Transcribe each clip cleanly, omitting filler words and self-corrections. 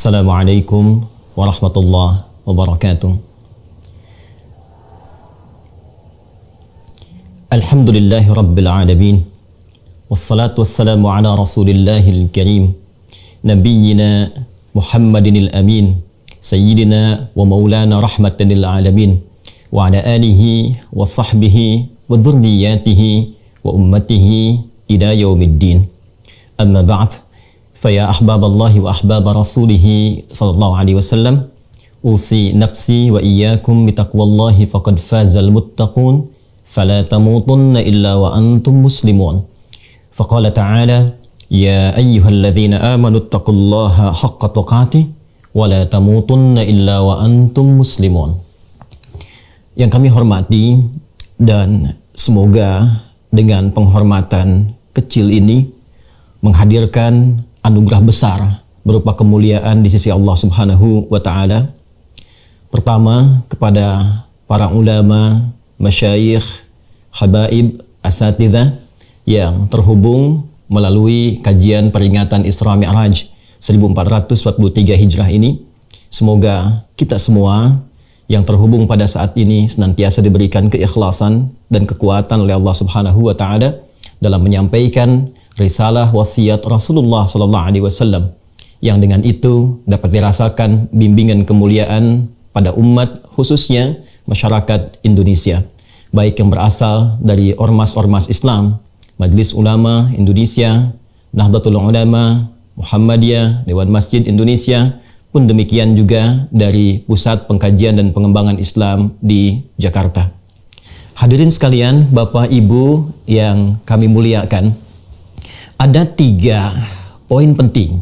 Assalamualaikum warahmatullahi wabarakatuh. Alhamdulillahi rabbil alamin. Wassalatu wassalamu ala rasulillahil karim, nabiyyina Muhammadinil amin, sayyidina wa maulana rahmatan lil alamin, wa ala alihi wa sahbihi wa dhurriyyatihi wa ummatihi ila yaumiddin. Amma ba'd. Faya ahbaballahi wa ahbaba rasulihi sallallahu alaihi wasallam, usi nafsi wa iyyakum bitaqwallahi faqad fazal muttaqun, fala tamutunna illa wa antum muslimun. Faqala ta'ala, ya ayyuhalladzina amanu ittaqullaha haqqa tuqatih wa la tamutunna illa wa antum muslimun. Yang kami hormati, dan semoga dengan penghormatan kecil ini menghadirkan anugerah besar berupa kemuliaan di sisi Allah Subhanahu wa taala. Pertama, kepada para ulama, masyayikh, habaib, asatidzah yang terhubung melalui kajian peringatan Isra Mi'raj 1443 Hijrah ini. Semoga kita semua yang terhubung pada saat ini senantiasa diberikan keikhlasan dan kekuatan oleh Allah Subhanahu wa taala dalam menyampaikan risalah wasiat Rasulullah sallallahu alaihi wasallam, yang dengan itu dapat dirasakan bimbingan kemuliaan pada umat, khususnya masyarakat Indonesia, baik yang berasal dari ormas-ormas Islam, Majelis Ulama Indonesia, Nahdlatul Ulama, Muhammadiyah, Dewan Masjid Indonesia, pun demikian juga dari Pusat Pengkajian dan Pengembangan Islam di Jakarta. Hadirin sekalian, Bapak Ibu yang kami muliakan, ada 3 poin penting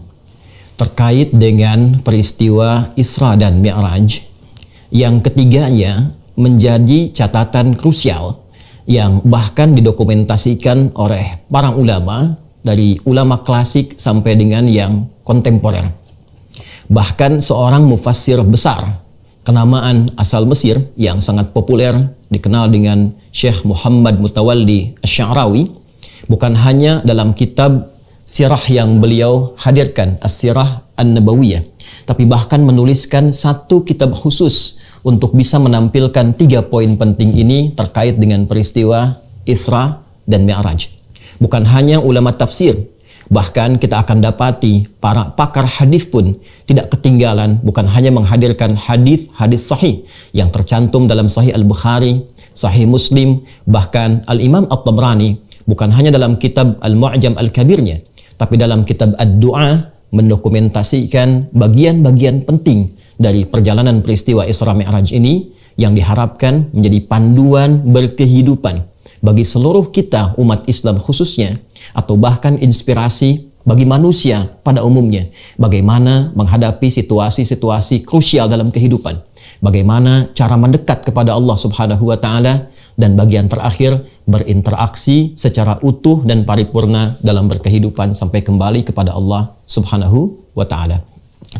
terkait dengan peristiwa Isra dan Mi'raj, yang ketiganya menjadi catatan krusial yang bahkan didokumentasikan oleh para ulama, dari ulama klasik sampai dengan yang kontemporer. Bahkan seorang mufassir besar kenamaan asal Mesir yang sangat populer dikenal dengan Syekh Muhammad Mutawalli Asy-Sya'rawi, bukan hanya dalam kitab sirah yang beliau hadirkan, As-Sirah An-Nabawiyah, tapi bahkan menuliskan satu kitab khusus untuk bisa menampilkan 3 poin penting ini terkait dengan peristiwa Isra dan Mi'raj. Bukan hanya ulama tafsir, bahkan kita akan dapati para pakar hadis pun tidak ketinggalan, bukan hanya menghadirkan hadis-hadis sahih yang tercantum dalam Sahih Al-Bukhari, Sahih Muslim, bahkan Al-Imam At-Tabrani bukan hanya dalam kitab Al-Mu'jam Al-Kabirnya, tapi dalam kitab Ad-Du'a mendokumentasikan bagian-bagian penting dari perjalanan peristiwa Isra Mi'raj ini, yang diharapkan menjadi panduan berkehidupan bagi seluruh kita umat Islam khususnya, atau bahkan inspirasi bagi manusia pada umumnya, bagaimana menghadapi situasi-situasi krusial dalam kehidupan, bagaimana cara mendekat kepada Allah Subhanahu wa taala, dan bagian terakhir berinteraksi secara utuh dan paripurna dalam berkehidupan sampai kembali kepada Allah Subhanahu wa taala.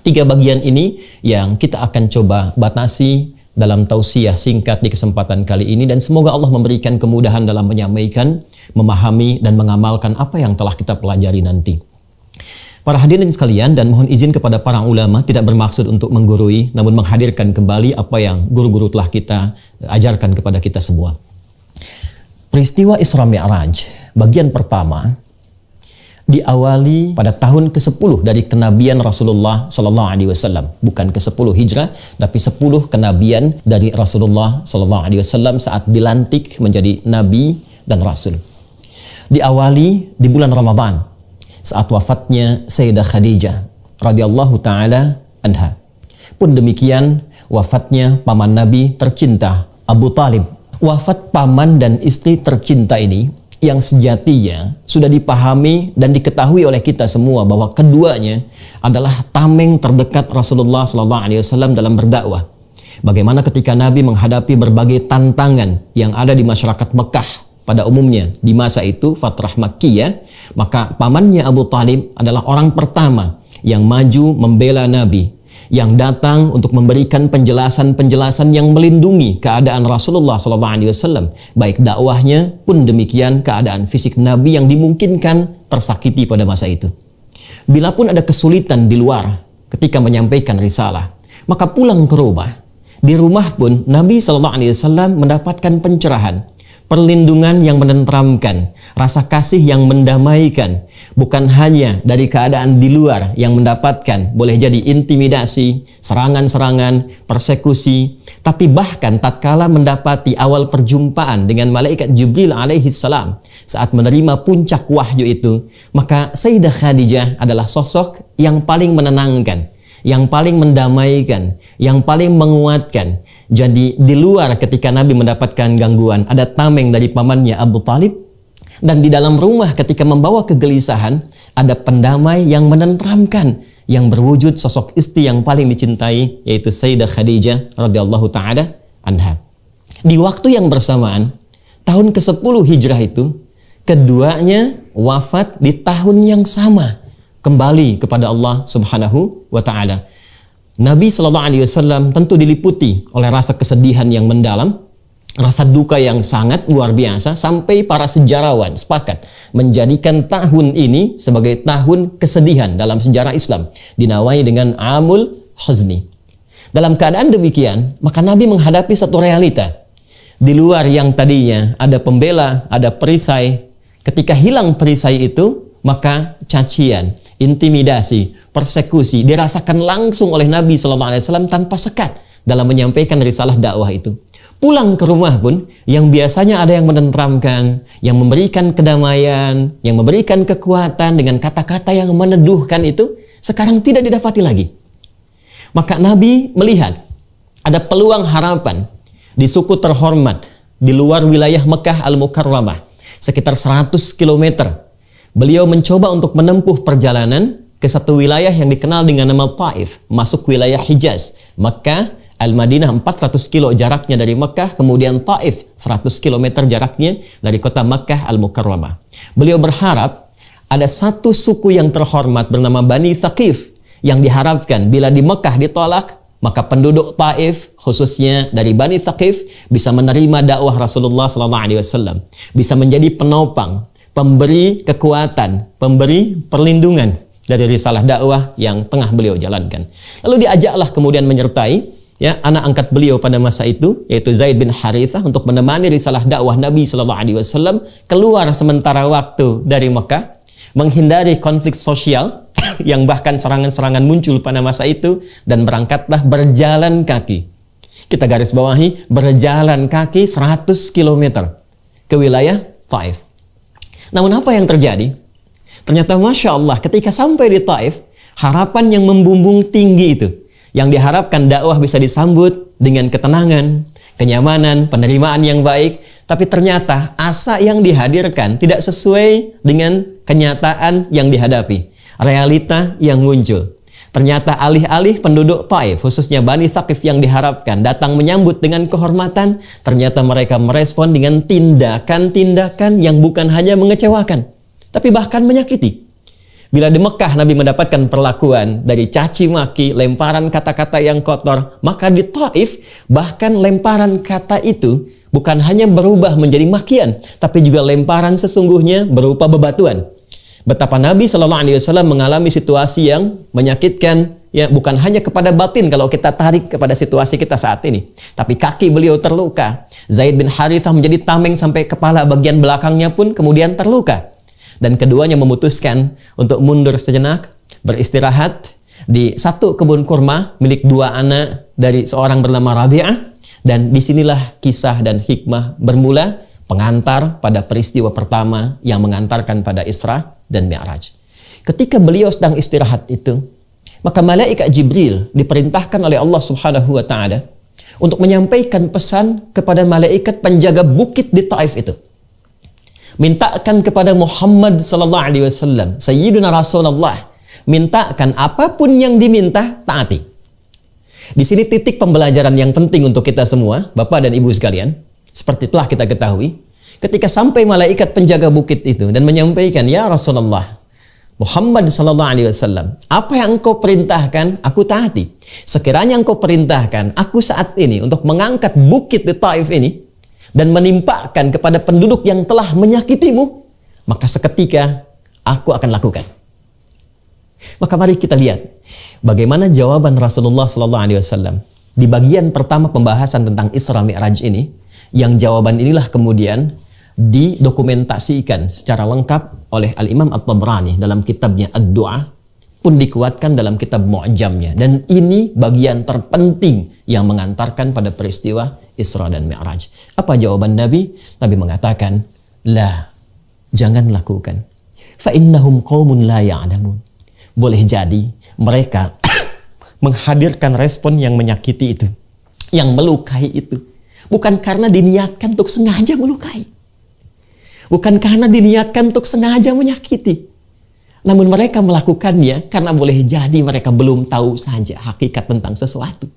3 bagian ini yang kita akan coba batasi dalam tausiah singkat di kesempatan kali ini, dan semoga Allah memberikan kemudahan dalam menyampaikan, memahami, dan mengamalkan apa yang telah kita pelajari nanti. Para hadirin sekalian, dan mohon izin kepada para ulama, tidak bermaksud untuk menggurui, namun menghadirkan kembali apa yang guru-guru telah kita ajarkan kepada kita semua. Peristiwa Isra Mi'raj bagian pertama diawali pada tahun ke-10 dari kenabian Rasulullah sallallahu alaihi wasallam, bukan ke-10 Hijrah, tapi 10 kenabian dari Rasulullah sallallahu alaihi wasallam saat dilantik menjadi nabi dan rasul. Diawali di bulan Ramadan saat wafatnya Sayyidah Khadijah radhiyallahu taala anha. Pun demikian wafatnya paman Nabi tercinta Abu Talib. Wafat paman dan istri tercinta ini yang sejatinya sudah dipahami dan diketahui oleh kita semua bahwa keduanya adalah tameng terdekat Rasulullah SAW dalam berdakwah. Bagaimana ketika Nabi menghadapi berbagai tantangan yang ada di masyarakat Mekah pada umumnya di masa itu, Fatrah Makkiyah, maka pamannya Abu Talib adalah orang pertama yang maju membela Nabi, yang datang untuk memberikan penjelasan-penjelasan yang melindungi keadaan Rasulullah SAW, baik dakwahnya pun demikian keadaan fisik Nabi yang dimungkinkan tersakiti pada masa itu. Bila pun ada kesulitan di luar, ketika menyampaikan risalah. Maka pulang ke rumah. Di rumah pun Nabi SAW mendapatkan pencerahan, perlindungan yang menenteramkan, rasa kasih yang mendamaikan. Bukan hanya dari keadaan di luar yang mendapatkan, boleh jadi intimidasi, serangan-serangan, persekusi, tapi bahkan tatkala mendapati awal perjumpaan dengan malaikat Jibril alaihissalam saat menerima puncak wahyu itu, maka Sayyidah Khadijah adalah sosok yang paling menenangkan, yang paling mendamaikan, yang paling menguatkan. Jadi di luar ketika Nabi mendapatkan gangguan, ada tameng dari pamannya Abu Talib, dan di dalam rumah ketika membawa kegelisahan, ada pendamai yang menenteramkan, yang berwujud sosok istri yang paling dicintai, yaitu Sayyidah Khadijah radhiyallahu ta'ala anha. Di waktu yang bersamaan, tahun ke-10 Hijrah itu, keduanya wafat di tahun yang sama, kembali kepada Allah Subhanahu wa ta'ala. Nabi SAW tentu diliputi oleh rasa kesedihan yang mendalam, rasa duka yang sangat luar biasa, sampai para sejarawan sepakat menjadikan tahun ini sebagai tahun kesedihan dalam sejarah Islam, dinawai dengan Amul Huzni. Dalam keadaan demikian, maka Nabi menghadapi satu realita. Di luar yang tadinya ada pembela, ada perisai, ketika hilang perisai itu, maka cacian, intimidasi, persekusi dirasakan langsung oleh Nabi SAW tanpa sekat dalam menyampaikan risalah dakwah itu. Pulang ke rumah pun, yang biasanya ada yang menenteramkan, yang memberikan kedamaian, yang memberikan kekuatan dengan kata-kata yang meneduhkan itu, sekarang tidak didapati lagi. Maka Nabi melihat ada peluang harapan di suku terhormat di luar wilayah Mekah Al-Mukarramah, sekitar 100 km. Beliau mencoba untuk menempuh perjalanan ke satu wilayah yang dikenal dengan nama Taif, masuk wilayah Hijaz. Mekah Al-Madinah 400 kilo jaraknya dari Mekah, kemudian Taif 100 km jaraknya dari kota Mekah Al-Mukarramah. Beliau berharap ada satu suku yang terhormat bernama Bani Thaqif, yang diharapkan bila di Mekah ditolak, maka penduduk Taif khususnya dari Bani Thaqif bisa menerima dakwah Rasulullah SAW, bisa menjadi penopang, pemberi kekuatan, pemberi perlindungan dari risalah dakwah yang tengah beliau jalankan. Lalu diajaklah kemudian menyertai anak angkat beliau pada masa itu, yaitu Zaid bin Harithah, untuk menemani risalah dakwah Nabi SAW keluar sementara waktu dari Mekah, menghindari konflik sosial yang bahkan serangan-serangan muncul pada masa itu, dan berangkatlah berjalan kaki. Kita garis bawahi, berjalan kaki 100 km ke wilayah Taif. Namun apa yang terjadi? Ternyata Masya Allah, ketika sampai di Taif, harapan yang membumbung tinggi itu, yang diharapkan dakwah bisa disambut dengan ketenangan, kenyamanan, penerimaan yang baik, tapi ternyata asa yang dihadirkan tidak sesuai dengan kenyataan yang dihadapi, realita yang muncul. Ternyata alih-alih penduduk Taif, khususnya Bani Thaqif yang diharapkan datang menyambut dengan kehormatan, ternyata mereka merespon dengan tindakan-tindakan yang bukan hanya mengecewakan, tapi bahkan menyakiti. Bila di Mekah Nabi mendapatkan perlakuan dari caci maki, lemparan kata-kata yang kotor, maka di Taif bahkan lemparan kata itu bukan hanya berubah menjadi makian, tapi juga lemparan sesungguhnya berupa bebatuan. Betapa Nabi SAW mengalami situasi yang menyakitkan, ya, bukan hanya kepada batin kalau kita tarik kepada situasi kita saat ini, tapi kaki beliau terluka. Zaid bin Harithah menjadi tameng sampai kepala bagian belakangnya pun kemudian terluka. Dan keduanya memutuskan untuk mundur sejenak, beristirahat di satu kebun kurma milik dua anak dari seorang bernama Rabi'ah. Dan disinilah kisah dan hikmah bermula, pengantar pada peristiwa pertama yang mengantarkan pada Isra dan Mi'raj. Ketika beliau sedang istirahat itu, maka malaikat Jibril diperintahkan oleh Allah Subhanahu wa Ta'ala untuk menyampaikan pesan kepada malaikat penjaga bukit di Taif itu. Mintakan kepada Muhammad sallallahu alaihi wasallam, Sayyiduna Rasulullah, mintakan apapun yang diminta, taati. Di sini titik pembelajaran yang penting untuk kita semua, Bapak dan Ibu sekalian. Seperti telah kita ketahui, ketika sampai malaikat penjaga bukit itu dan menyampaikan, ya Rasulullah Muhammad sallallahu alaihi wasallam, apa yang engkau perintahkan, aku taati. Sekiranya engkau perintahkan aku saat ini untuk mengangkat bukit di Taif ini dan menimpakan kepada penduduk yang telah menyakitimu, maka seketika aku akan lakukan. Maka mari kita lihat Bagaimana jawaban Rasulullah Sallallahu Alaihi Wasallam di bagian pertama pembahasan tentang Isra Mi'raj ini? Yang jawaban inilah kemudian didokumentasikan secara lengkap oleh Al-Imam At-Tabrani dalam kitabnya Ad-Du'a, pun dikuatkan dalam kitab Mu'jamnya. Dan ini bagian terpenting yang mengantarkan pada peristiwa Isra dan Mi'raj. Apa jawaban Nabi? Nabi mengatakan, la, jangan lakukan. Fa'innahum qawmun la ya'lamun. Boleh jadi mereka menghadirkan respon yang menyakiti itu, yang melukai itu. Bukan karena diniatkan untuk sengaja melukai. Bukan karena diniatkan untuk sengaja menyakiti. Namun mereka melakukannya karena boleh jadi mereka belum tahu saja hakikat tentang sesuatu.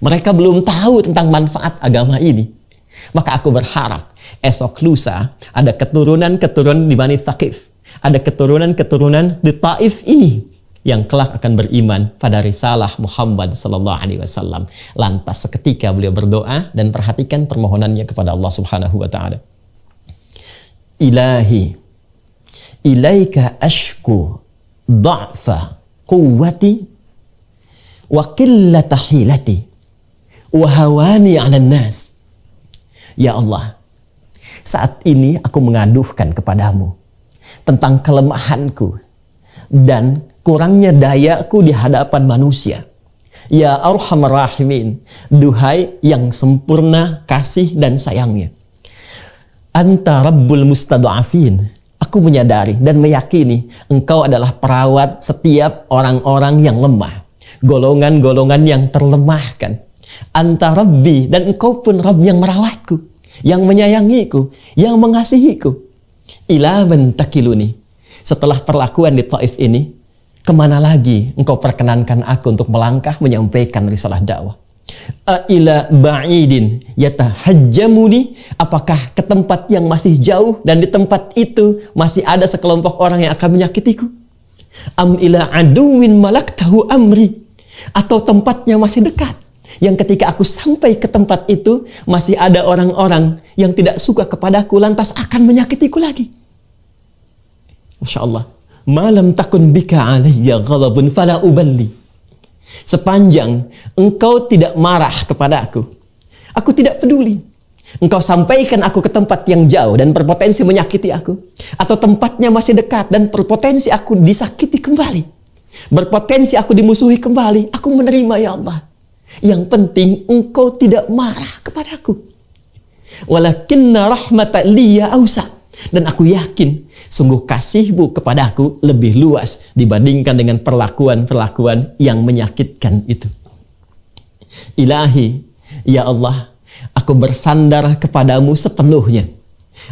Mereka belum tahu tentang manfaat agama ini. Maka aku berharap esok lusa ada keturunan-keturunan di Bani Thaqif. Ada keturunan-keturunan di Taif ini yang kelak akan beriman pada risalah Muhammad sallallahu alaihi wasallam. Lantas seketika beliau berdoa dan perhatikan permohonannya kepada Allah Subhanahu wa taala. Ilahi, ilaika ashku dha'fa quwwati wa qillata hilati wa hawani 'alan nas. Ya Allah, saat ini aku mengaduhkan kepadamu tentang kelemahanku dan kurangnya dayaku di hadapan manusia. Ya Arhamar Rahimin, duhai yang sempurna kasih dan sayangnya. Anta Rabbul Mustad'afin. Aku menyadari dan meyakini Engkau adalah perawat setiap orang-orang yang lemah, golongan-golongan yang terlemahkan. Anta Rabbi, dan Engkau pun Rabb yang merawatku, yang menyayangiku, yang mengasihiku. Ila man takiluni. Setelah perlakuan di Taif ini, kemana lagi Engkau perkenankan aku untuk melangkah menyampaikan risalah dakwah? Ila ba'idin yatahajjamuni. Apakah ke tempat yang masih jauh dan di tempat itu masih ada sekelompok orang yang akan menyakitiku? Am ila aduwin malaktahu amri. Atau tempatnya masih dekat, yang ketika aku sampai ke tempat itu masih ada orang-orang yang tidak suka kepadaku lantas akan menyakitiku lagi. Masya Allah. Malam takun bika alayya ghadabun fala uballi. Sepanjang Engkau tidak marah kepadaku, aku tidak peduli. Engkau sampaikan aku ke tempat yang jauh dan berpotensi menyakiti aku, atau tempatnya masih dekat dan berpotensi aku disakiti kembali, berpotensi aku dimusuhi kembali, aku menerima ya Allah. Yang penting Engkau tidak marah kepadaku. Walakinna rahmata liya awsa. Dan aku yakin sungguh kasih-Mu kepadaku lebih luas dibandingkan dengan perlakuan-perlakuan yang menyakitkan itu. Ilahi, ya Allah, aku bersandar kepadamu sepenuhnya.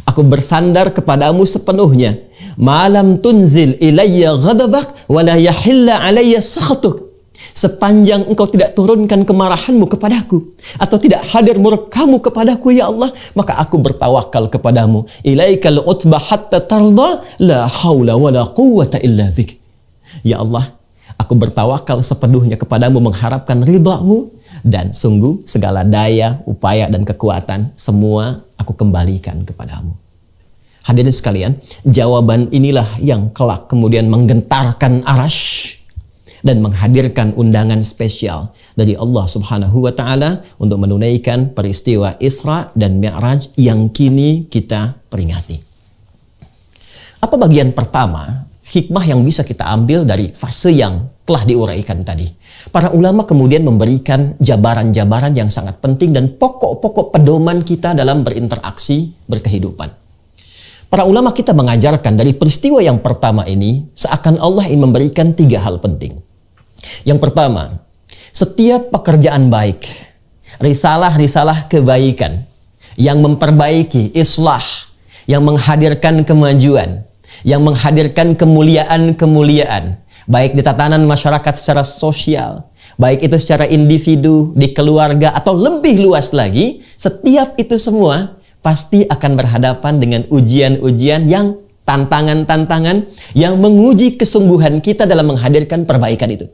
Aku bersandar kepadamu sepenuhnya. Malam tunzil ilayya ghadabak wa la yahilla alayya sakhatuk. Sepanjang Engkau tidak turunkan kemarahan-Mu kepadaku, atau tidak hadir murka-Mu kepadaku ya Allah, maka aku bertawakal kepadamu. Ilaikal utbah hatta tarda, la haula wa la quwwata illa bik. Ya Allah, aku bertawakal sepenuhnya kepadamu mengharapkan ridha-Mu, dan sungguh segala daya, upaya dan kekuatan semua aku kembalikan kepadamu. Hadirin sekalian, jawaban inilah yang kelak kemudian menggentarkan arasy dan menghadirkan undangan spesial dari Allah Subhanahu wa taala untuk menunaikan peristiwa Isra dan Mi'raj yang kini kita peringati. Apa bagian pertama hikmah yang bisa kita ambil dari fase yang telah diuraikan tadi? Para ulama kemudian memberikan jabaran-jabaran yang sangat penting dan pokok-pokok pedoman kita dalam berinteraksi berkehidupan. Para ulama kita mengajarkan dari peristiwa yang pertama ini seakan Allah ingin memberikan 3 hal penting. Yang pertama, setiap pekerjaan baik, risalah-risalah kebaikan yang memperbaiki, islah, yang menghadirkan kemajuan, yang menghadirkan kemuliaan-kemuliaan, baik di tatanan masyarakat secara sosial, baik itu secara individu, di keluarga, atau lebih luas lagi, setiap itu semua pasti akan berhadapan dengan ujian-ujian yang tantangan-tantangan yang menguji kesungguhan kita dalam menghadirkan perbaikan itu.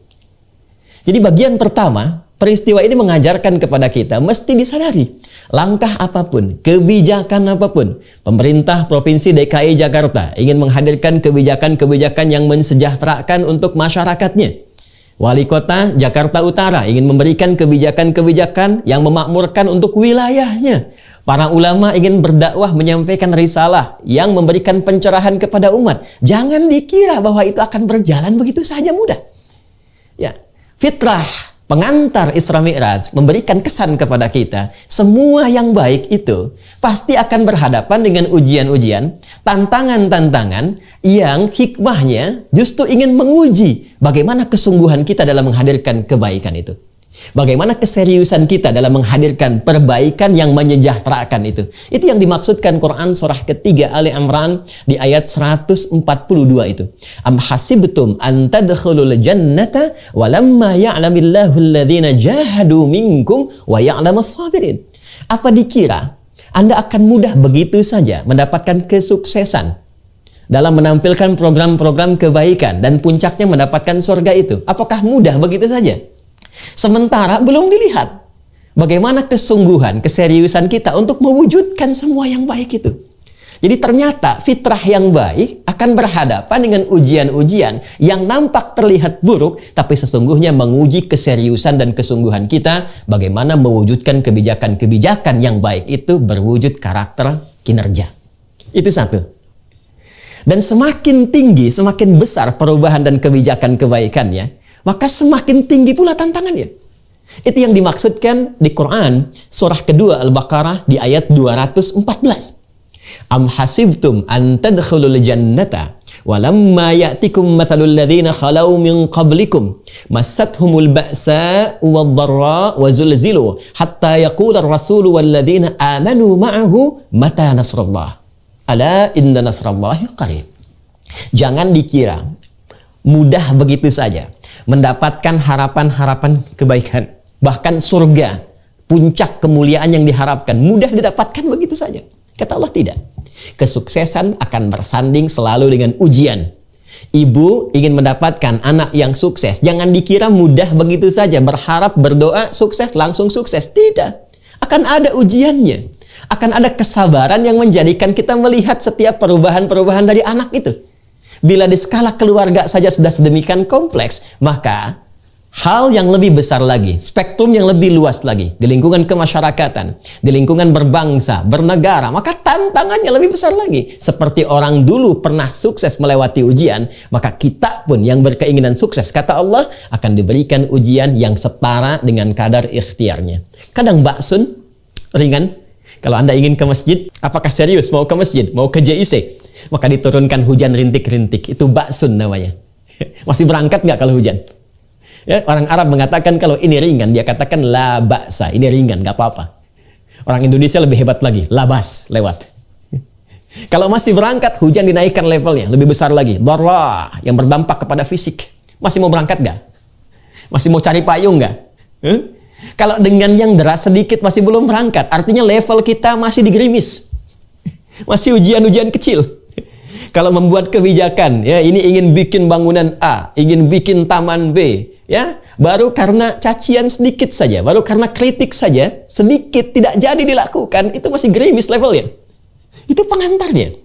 Jadi bagian pertama, peristiwa ini mengajarkan kepada kita mesti disadari langkah apapun, kebijakan apapun, pemerintah Provinsi DKI Jakarta ingin menghadirkan kebijakan-kebijakan yang mensejahterakan untuk masyarakatnya. Wali kota Jakarta Utara ingin memberikan kebijakan-kebijakan yang memakmurkan untuk wilayahnya. Para ulama ingin berdakwah menyampaikan risalah yang memberikan pencerahan kepada umat. Jangan dikira bahwa itu akan berjalan begitu saja mudah. Ya, fitrah pengantar Isra Mi'raj memberikan kesan kepada kita, semua yang baik itu pasti akan berhadapan dengan ujian-ujian, tantangan-tantangan yang hikmahnya justru ingin menguji bagaimana kesungguhan kita dalam menghadirkan kebaikan itu. Bagaimana keseriusan kita dalam menghadirkan perbaikan yang menyejahterakan itu. Itu yang dimaksudkan Quran surah ketiga Ali Imran di ayat 142 itu. Am hasibtum an tadkhulul jannata walamma ya'lamillahu alladhina jahadu minkum wa ya'lamas sabirin. Apa dikira Anda akan mudah begitu saja mendapatkan kesuksesan dalam menampilkan program-program kebaikan dan puncaknya mendapatkan surga itu? Apakah mudah begitu saja? Sementara belum dilihat bagaimana kesungguhan, keseriusan kita untuk mewujudkan semua yang baik itu. Jadi ternyata fitrah yang baik akan berhadapan dengan ujian-ujian yang nampak terlihat buruk, tapi sesungguhnya menguji keseriusan dan kesungguhan kita bagaimana mewujudkan kebijakan-kebijakan yang baik itu berwujud karakter kinerja. Itu satu. Dan semakin tinggi, semakin besar perubahan dan kebijakan kebaikannya, maka semakin tinggi pula tantangannya. Itu yang dimaksudkan di Quran surah kedua Al-Baqarah di ayat 214. Am hasibtum an tadkhulul jannata walamma ya'tikum mathalul ladzina khalau min qablikum massathumul ba'sa wad-dharra wa zulzilu hatta yaqula ar-rasulu wal ladzina amanu ma'ahu mata nasrullah ala inna nasrallahi qarib. Jangan dikira mudah begitu saja mendapatkan harapan-harapan kebaikan, bahkan surga, puncak kemuliaan yang diharapkan, mudah didapatkan begitu saja. Kata Allah tidak. Kesuksesan akan bersanding selalu dengan ujian. Ibu ingin mendapatkan anak yang sukses, jangan dikira mudah begitu saja, berharap, berdoa, sukses, langsung sukses. Tidak. Akan ada ujiannya. Akan ada kesabaran yang menjadikan kita melihat setiap perubahan-perubahan dari anak itu. Bila di skala keluarga saja sudah sedemikian kompleks, maka hal yang lebih besar lagi, spektrum yang lebih luas lagi, di lingkungan kemasyarakatan, di lingkungan berbangsa, bernegara, maka tantangannya lebih besar lagi. Seperti orang dulu pernah sukses melewati ujian, maka kita pun yang berkeinginan sukses, kata Allah, akan diberikan ujian yang setara dengan kadar ikhtiarnya. Kadang baksun, ringan. Kalau Anda ingin ke masjid, apakah serius mau ke masjid, mau ke JIC? Maka diturunkan hujan rintik-rintik. Itu baksun namanya. Masih berangkat nggak kalau hujan? Ya, orang Arab mengatakan kalau ini ringan, dia katakan la ba'sa. Ini ringan, nggak apa-apa. Orang Indonesia lebih hebat lagi. Labas, lewat. Kalau masih berangkat, hujan dinaikkan levelnya. Lebih besar lagi. Dharra, yang berdampak kepada fisik. Masih mau berangkat nggak? Masih mau cari payung nggak? Kalau dengan yang deras sedikit masih belum berangkat, artinya level kita masih digerimis. Masih ujian-ujian kecil. Kalau membuat kebijakan, ya ini ingin bikin bangunan A, ingin bikin taman B, ya baru karena cacian sedikit saja, baru karena kritik saja, sedikit tidak jadi dilakukan, itu masih gerimis levelnya. Itu pengantarnya.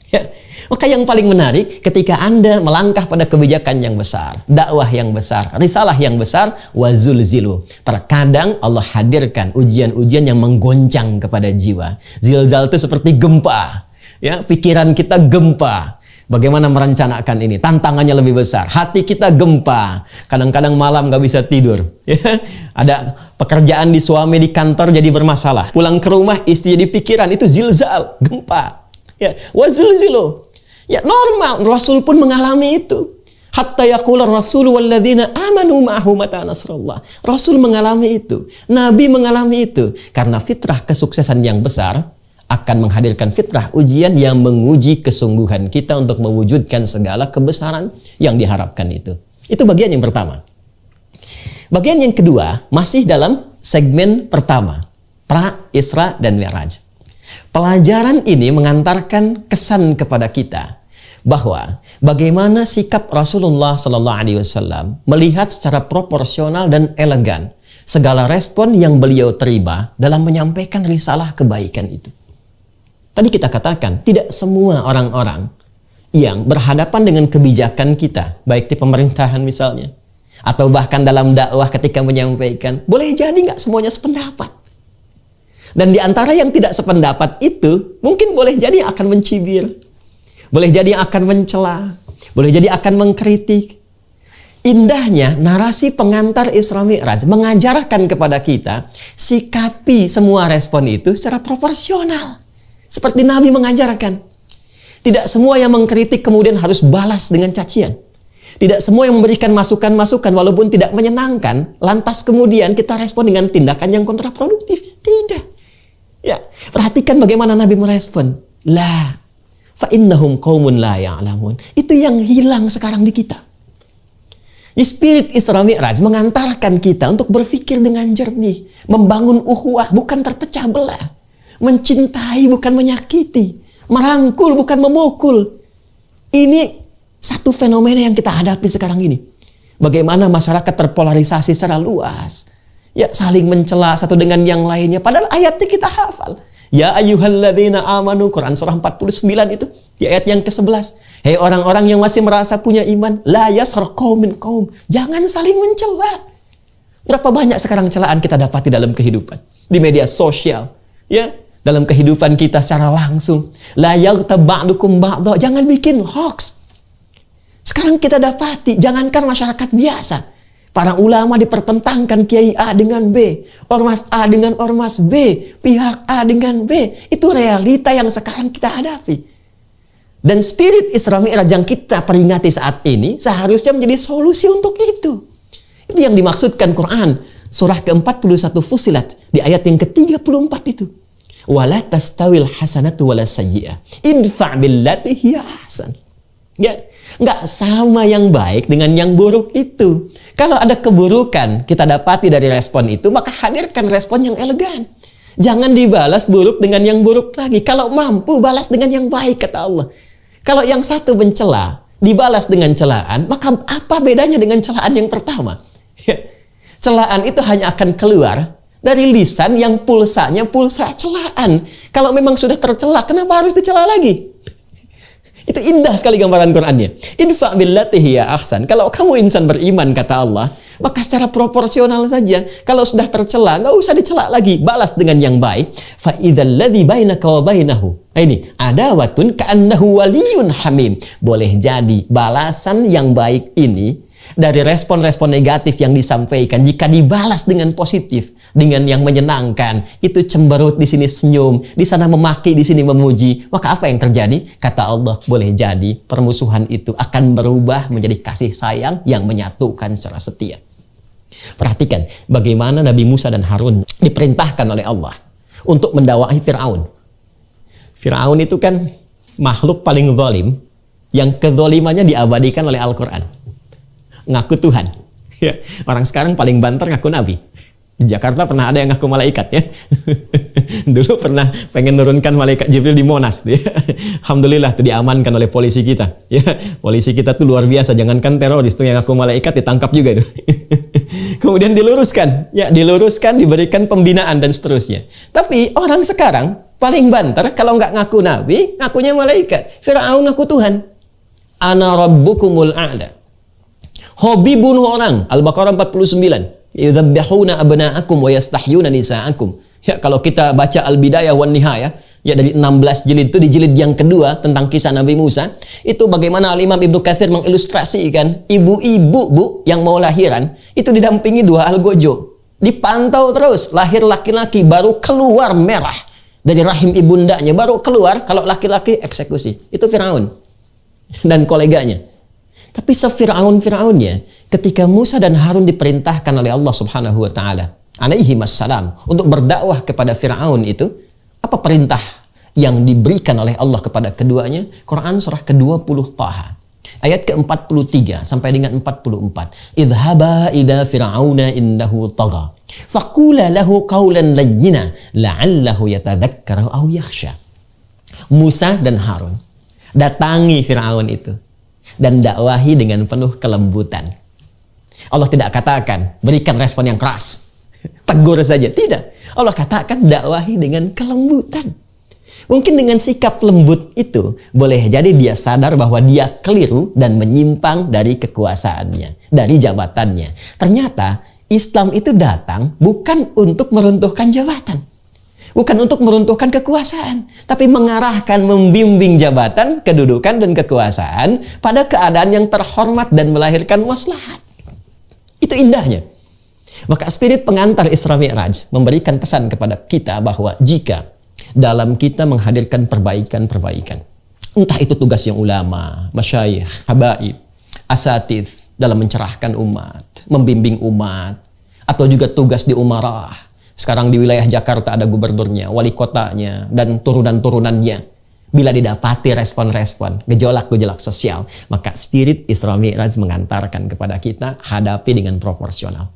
Ya. Maka yang paling menarik ketika Anda melangkah pada kebijakan yang besar, dakwah yang besar, risalah yang besar, wazul zilu. Terkadang Allah hadirkan ujian-ujian yang menggoncang kepada jiwa. Zilzal itu seperti gempa. Ya, pikiran kita gempa. Bagaimana merencanakan ini? Tantangannya lebih besar. Hati kita gempa. Kadang-kadang malam nggak bisa tidur. Ya, ada pekerjaan di suami di kantor jadi bermasalah. Pulang ke rumah istri jadi pikiran. Itu zilzal, gempa. Ya, wazul zilu. Ya normal, Rasul pun mengalami itu. Hatta yaqula ar-rasulu walladzina amanu ma'ahu mata nasrullah. Rasul mengalami itu. Nabi mengalami itu. Karena fitrah kesuksesan yang besar akan menghadirkan fitrah ujian yang menguji kesungguhan kita untuk mewujudkan segala kebesaran yang diharapkan itu. Itu bagian yang pertama. Bagian yang kedua masih dalam segmen pertama. Pra, Isra, dan Mi'raj. Pelajaran ini mengantarkan kesan kepada kita bahwa bagaimana sikap Rasulullah SAW melihat secara proporsional dan elegan segala respon yang beliau terima dalam menyampaikan risalah kebaikan itu. Tadi kita katakan tidak semua orang-orang yang berhadapan dengan kebijakan kita, baik di pemerintahan misalnya, Atau bahkan dalam dakwah ketika menyampaikan, boleh jadi nggak semuanya sependapat. Dan di antara yang tidak sependapat itu, mungkin boleh jadi akan mencibir, boleh jadi akan mencela, boleh jadi akan mengkritik. Indahnya narasi pengantar Isra Mi'raj mengajarkan kepada kita sikapi semua respon itu secara proporsional. Seperti Nabi mengajarkan. Tidak semua yang mengkritik kemudian harus balas dengan cacian. Tidak semua yang memberikan masukan-masukan walaupun tidak menyenangkan, lantas kemudian kita respon dengan tindakan yang kontraproduktif. Tidak. Ya, perhatikan bagaimana Nabi merespon. La fa innahum qaumun la ya'lamun. Itu yang hilang sekarang di kita. Spirit Isra Mi'raj mengantarkan kita untuk berpikir dengan jernih, membangun ukhuwah bukan terpecah belah, mencintai bukan menyakiti, merangkul bukan memukul. Ini satu fenomena yang kita hadapi sekarang ini. Bagaimana masyarakat terpolarisasi secara luas. Ya, saling mencela satu dengan yang lainnya. Padahal ayatnya kita hafal. Ya ayyuhalladzina amanu, Quran surah 49 itu. Di ayat yang ke-11. Hei orang-orang yang masih merasa punya iman. La yaskhar qaumin qaum. Jangan saling mencela. Berapa banyak sekarang celaan kita dapati dalam kehidupan. Di media sosial. Ya, dalam kehidupan kita secara langsung. La yaghtab ba'dukum ba'dha. Jangan bikin hoax. Sekarang kita dapati, jangankan masyarakat biasa. Para ulama dipertentangkan Kiai A dengan B. Ormas A dengan Ormas B. Pihak A dengan B. Itu realita yang sekarang kita hadapi. Dan spirit Isra Mi'raj yang kita peringati saat ini seharusnya menjadi solusi untuk itu. Itu yang dimaksudkan Quran. Surah ke-41 Fussilat. Di ayat yang ke-34 itu. Wala tastawil hasanatu wala sayyi'ah. Idfa' billati hiya ahsan. Ya, nggak sama yang baik dengan yang buruk itu. Kalau ada keburukan kita dapati dari respon itu, maka hadirkan respon yang elegan. Jangan dibalas buruk dengan yang buruk lagi. Kalau mampu, balas dengan yang baik, kata Allah. Kalau yang satu mencela, dibalas dengan celaan, maka apa bedanya dengan celaan yang pertama? Celaan itu hanya akan keluar dari lisan yang pulsanya pulsa celaan. Kalau memang sudah tercela, kenapa harus dicela lagi? Itu indah sekali gambaran Qur'annya. Idfa' billati hiya ahsan. Kalau kamu insan beriman, kata Allah, maka secara proporsional saja. Kalau sudah tercela, nggak usah dicela lagi. Balas dengan yang baik. Fa idzal ladzi bainaka wa bainahu. Ini adawatun ka'annahu waliyyun hamim. Boleh jadi balasan yang baik ini dari respon-respon negatif yang disampaikan, jika dibalas dengan positif, dengan yang menyenangkan, itu cemberut, di sini senyum, di sana memaki, di sini memuji, maka apa yang terjadi? Kata Allah, boleh jadi permusuhan itu akan berubah menjadi kasih sayang yang menyatukan secara setia. Perhatikan bagaimana Nabi Musa dan Harun diperintahkan oleh Allah untuk mendakwahi Fir'aun. Fir'aun itu kan makhluk paling zalim yang kezalimannya diabadikan oleh Al-Quran. Ngaku Tuhan. Ya, orang sekarang paling banter ngaku Nabi. Di Jakarta pernah ada yang ngaku malaikat, ya. Dulu pernah pengen nurunkan malaikat Jibril di Monas. Ya. Alhamdulillah tuh diamankan oleh polisi kita. Ya, polisi kita tuh luar biasa. Jangankan teroris tuh yang ngaku malaikat ditangkap juga tuh. Kemudian diluruskan, ya, diluruskan, diberikan pembinaan dan seterusnya. Tapi orang sekarang paling banter kalau nggak ngaku Nabi, ngakunya malaikat. Fir'aun ngaku Tuhan. Ana rabbukumul a'la. Hobi bunuh orang. Al-Baqarah 49. Yudzabbihuna abna'akum wa yastahyuna nisa'akum. Ya, kalau kita baca Al-Bidayah wan Nihayah, ya dari 16 jilid itu, di jilid yang kedua tentang kisah Nabi Musa, itu bagaimana Al-Imam Ibnu Katsir mengilustrasikan ibu-ibu, Bu, yang mau lahiran, itu didampingi dua algojo. Dipantau terus, lahir laki-laki baru keluar merah dari rahim ibundanya, baru keluar, kalau laki-laki eksekusi. Itu Firaun dan koleganya. Tapi sefiraun-firaunnya, ketika Musa dan Harun diperintahkan oleh Allah Subhanahu wa taala alaihi wassalam untuk berdakwah kepada Firaun itu, apa perintah yang diberikan oleh Allah kepada keduanya? Quran surah ke-20 Taha ayat ke-43 sampai dengan 44. Idhaba ila fir'auna innahu tagha faqula lahu qawlan layyina la'allahu yatadhakkaru aw yakhsha. Musa dan Harun datangi Firaun itu dan dakwahi dengan penuh kelembutan. Allah tidak katakan berikan respon yang keras, tegur saja, tidak. Allah katakan dakwahi dengan kelembutan. Mungkin dengan sikap lembut itu, boleh jadi dia sadar bahwa dia keliru dan menyimpang dari kekuasaannya, dari jabatannya. Ternyata Islam itu datang bukan untuk meruntuhkan jabatan, bukan untuk meruntuhkan kekuasaan, tapi mengarahkan, membimbing jabatan, kedudukan, dan kekuasaan pada keadaan yang terhormat dan melahirkan maslahat. Itu indahnya. Maka spirit pengantar Isra Mi'raj memberikan pesan kepada kita bahwa jika dalam kita menghadirkan perbaikan-perbaikan, entah itu tugasnya ulama, masyayikh, habaib, asatidz dalam mencerahkan umat, membimbing umat, atau juga tugas di umarah. Sekarang di wilayah Jakarta ada gubernurnya, wali kotanya, dan turunan-turunannya. Bila didapati respon-respon, gejolak-gejolak sosial, maka spirit Isra Mi'raj mengantarkan kepada kita hadapi dengan proporsional.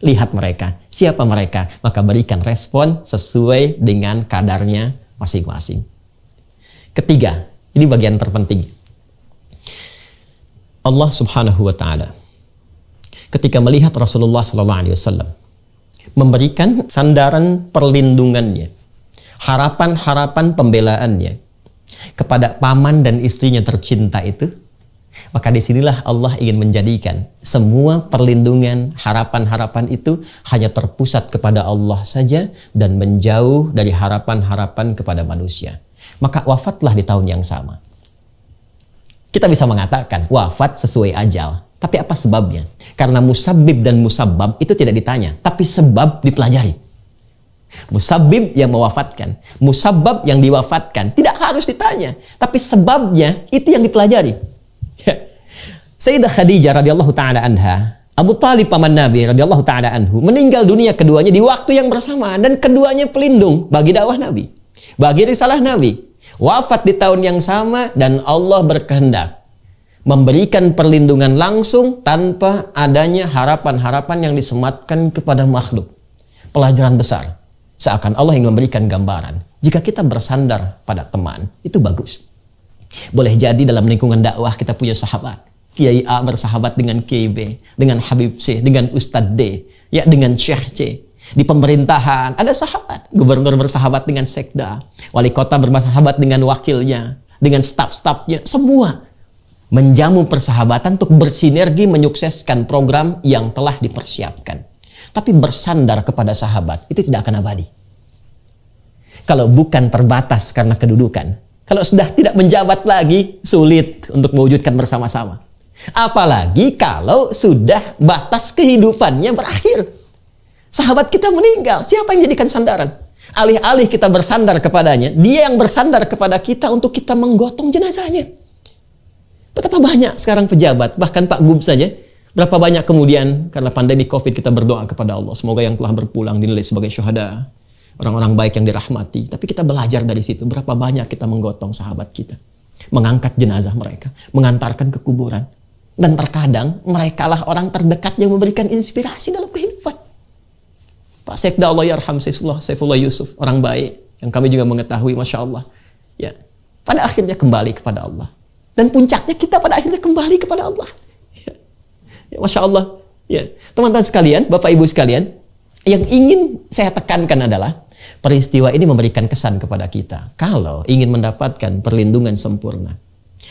Lihat mereka, siapa mereka, maka berikan respon sesuai dengan kadarnya masing-masing. Ketiga, ini bagian terpenting. Allah Subhanahu wa Ta'ala ketika melihat Rasulullah SAW memberikan sandaran perlindungannya, harapan-harapan pembelaannya kepada paman dan istrinya tercinta itu, maka disinilah Allah ingin menjadikan semua perlindungan, harapan-harapan itu hanya terpusat kepada Allah saja dan menjauh dari harapan-harapan kepada manusia. Maka wafatlah di tahun yang sama. Kita bisa mengatakan wafat sesuai ajal. Tapi apa sebabnya? Karena musabbib dan musabbab itu tidak ditanya, tapi sebab dipelajari. Musabbib yang mewafatkan, musabbab yang diwafatkan tidak harus ditanya, tapi sebabnya itu yang dipelajari. Sayyidah Khadijah radhiyallahu taala anha, Abu Talib paman Nabi radhiyallahu taala anhu, meninggal dunia keduanya di waktu yang bersamaan dan keduanya pelindung bagi dakwah Nabi, bagi risalah Nabi. Wafat di tahun yang sama dan Allah berkehendak memberikan perlindungan langsung tanpa adanya harapan-harapan yang disematkan kepada makhluk. Pelajaran besar. Seakan Allah ingin memberikan gambaran. Jika kita bersandar pada teman, itu bagus. Boleh jadi dalam lingkungan dakwah kita punya sahabat. Kiai A bersahabat dengan Kiai B, dengan Habib C, dengan Ustadz D, ya dengan Syekh C. Di pemerintahan ada sahabat, gubernur bersahabat dengan sekda, wali kota bersahabat dengan wakilnya, dengan staf-stafnya, semua menjamu persahabatan untuk bersinergi menyukseskan program yang telah dipersiapkan. Tapi bersandar kepada sahabat itu tidak akan abadi. Kalau bukan terbatas karena kedudukan, kalau sudah tidak menjabat lagi, sulit untuk mewujudkan bersama-sama. Apalagi kalau sudah batas kehidupannya berakhir. Sahabat kita meninggal, siapa yang jadikan sandaran? Alih-alih kita bersandar kepadanya, dia yang bersandar kepada kita untuk kita menggotong jenazahnya. Betapa banyak sekarang pejabat, bahkan Pak Gub saja, berapa banyak kemudian karena pandemi COVID kita berdoa kepada Allah, semoga yang telah berpulang dinilai sebagai syuhada, orang-orang baik yang dirahmati. Tapi kita belajar dari situ, berapa banyak kita menggotong sahabat kita, mengangkat jenazah mereka, mengantarkan ke kuburan. Dan terkadang merekalah orang terdekat yang memberikan inspirasi dalam kehidupan. Pak Sekda Allah yarham Saifullah Yusuf, orang baik yang kami juga mengetahui, Masya Allah, ya, pada akhirnya kembali kepada Allah. Dan puncaknya kita pada akhirnya kembali kepada Allah. Ya, Masya Allah. Ya, teman-teman sekalian, Bapak Ibu sekalian, yang ingin saya tekankan adalah peristiwa ini memberikan kesan kepada kita. Kalau ingin mendapatkan perlindungan sempurna,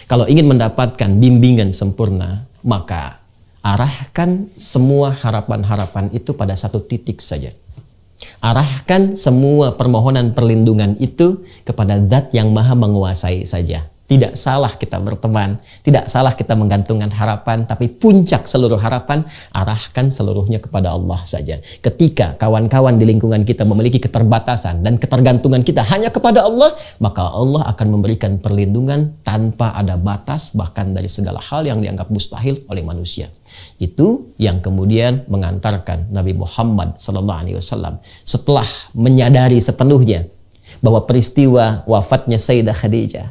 kalau ingin mendapatkan bimbingan sempurna, maka arahkan semua harapan-harapan itu pada satu titik saja. Arahkan semua permohonan perlindungan itu kepada Zat yang Maha Menguasai saja. Tidak salah kita berteman, tidak salah kita menggantungkan harapan, tapi puncak seluruh harapan, arahkan seluruhnya kepada Allah saja. Ketika kawan-kawan di lingkungan kita memiliki keterbatasan dan ketergantungan kita hanya kepada Allah, maka Allah akan memberikan perlindungan tanpa ada batas, bahkan dari segala hal yang dianggap mustahil oleh manusia. Itu yang kemudian mengantarkan Nabi Muhammad SAW setelah menyadari sepenuhnya bahwa peristiwa wafatnya Sayyidah Khadijah,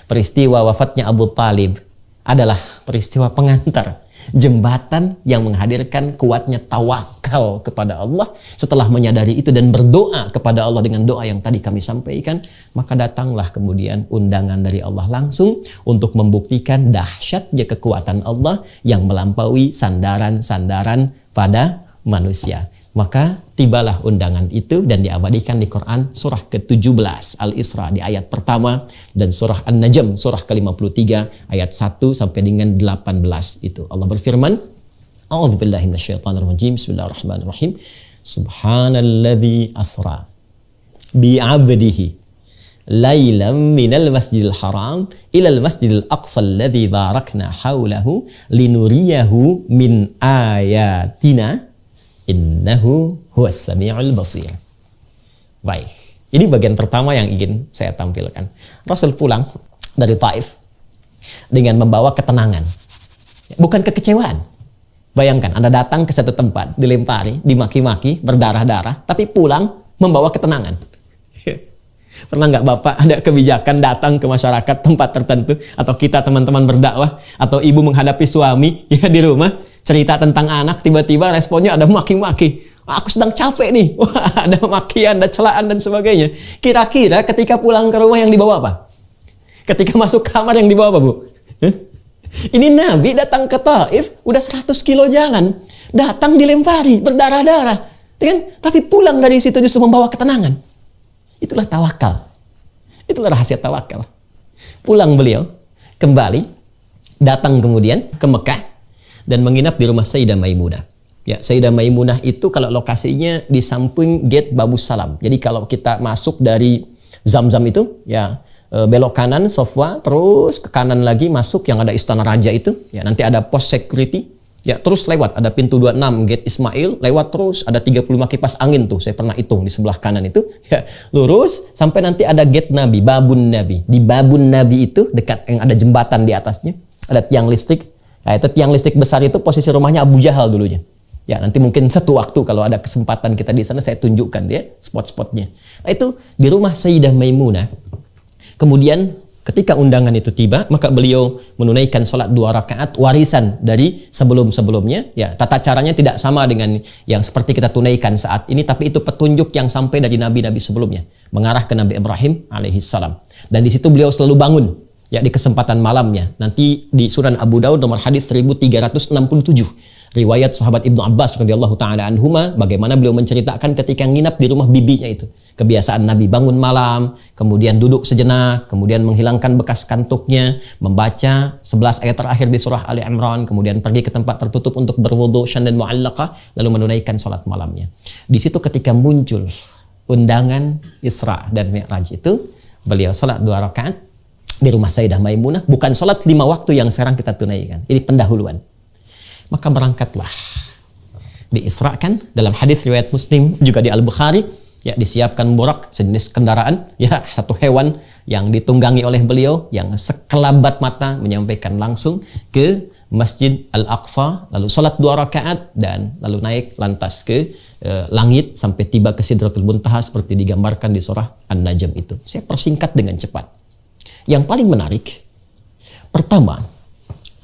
peristiwa wafatnya Abu Talib adalah peristiwa pengantar, jembatan yang menghadirkan kuatnya tawakal kepada Allah. Setelah menyadari itu dan berdoa kepada Allah dengan doa yang tadi kami sampaikan, maka datanglah kemudian undangan dari Allah langsung untuk membuktikan dahsyatnya kekuatan Allah yang melampaui sandaran-sandaran pada manusia. Maka tibalah undangan itu dan diabadikan di Quran surah ke-17 Al-Isra di ayat pertama dan surah An-Najm surah ke-53 ayat 1 sampai dengan 18 itu. Allah berfirman, A'udzubillahi minasyaitonirrajim. Bismillahirrahmanirrahim. Subhanalladzi asra bi'abdihi lailam minal masjidil haram ilal masjidil aqsa alladzi barakna haulahu linuriyahu min ayatina innahu huwas sami'ul basir. Baik, ini bagian pertama yang ingin saya tampilkan. Rasul pulang dari Taif dengan membawa ketenangan, bukan kekecewaan. Bayangkan, Anda datang ke satu tempat, dilempari, dimaki-maki, berdarah-darah, tapi pulang membawa ketenangan. Pernah nggak Bapak ada kebijakan datang ke masyarakat tempat tertentu, atau kita teman-teman berdakwah, atau ibu menghadapi suami ya di rumah, cerita tentang anak, tiba-tiba responnya ada maki-maki. Aku sedang capek nih, wah ada makian, ada celaan dan sebagainya. Kira-kira ketika pulang ke rumah yang dibawa apa? Ketika masuk kamar yang dibawa apa, Bu? Ini Nabi datang ke Taif, udah 100 kilo jalan, datang dilempari, berdarah-darah, kan? Tapi pulang dari situ justru membawa ketenangan. Itulah tawakal. Itulah rahasia tawakal. Pulang beliau, kembali, datang kemudian ke Mekah, dan menginap di rumah Sayyidah Maimunah. Ya, Sayyidah Maimunah itu kalau lokasinya di samping gate Babus Salam. Jadi kalau kita masuk dari Zamzam itu, ya belok kanan Sofwa, terus ke kanan lagi masuk yang ada Istana Raja itu, ya nanti ada pos security, ya terus lewat ada pintu 26 gate Ismail, lewat terus ada 35 kipas angin tuh, saya pernah hitung di sebelah kanan itu, ya lurus sampai nanti ada gate Nabi, Babun Nabi. Di Babun Nabi itu dekat yang ada jembatan di atasnya, ada tiang listrik. Nah, itu tiang listrik besar itu posisi rumahnya Abu Jahal dulunya. Ya nanti mungkin satu waktu kalau ada kesempatan kita di sana saya tunjukkan dia spot-spotnya. Nah itu di rumah Sayyidah Maimunah. Kemudian ketika undangan itu tiba, maka beliau menunaikan sholat 2 rakaat warisan dari sebelum-sebelumnya. Ya, tata caranya tidak sama dengan yang seperti kita tunaikan saat ini, tapi itu petunjuk yang sampai dari nabi-nabi sebelumnya, mengarah ke Nabi Ibrahim alaihissalam. Dan di situ beliau selalu bangun, ya di kesempatan malamnya. Nanti di Sunan Abu Daud nomor hadis 1367. Riwayat sahabat Ibnu Abbas radhiyallahu taala anhuma, bagaimana beliau menceritakan ketika nginap di rumah bibinya itu. Kebiasaan Nabi bangun malam, kemudian duduk sejenak, kemudian menghilangkan bekas kantuknya, membaca 11 ayat terakhir di surah Ali Imran, kemudian pergi ke tempat tertutup untuk berwudu syandan mu'allaqah, lalu menunaikan salat malamnya. Di situ ketika muncul undangan Isra dan Mi'raj itu, beliau salat 2 rakaat di rumah Sayyidah Maimunah, bukan salat 5 waktu yang sekarang kita tunaikan. Ini pendahuluan. Maka berangkatlah, diisrakan dalam hadis riwayat Muslim juga di Al-Bukhari, ya disiapkan burak, sejenis kendaraan, ya satu hewan yang ditunggangi oleh beliau yang sekelabat mata menyampaikan langsung ke Masjid Al-Aqsa, lalu salat 2 rakaat dan lalu naik lantas ke langit sampai tiba ke Sidratul Muntaha seperti digambarkan di surah An-Najm itu. Saya persingkat dengan cepat. Yang paling menarik, pertama,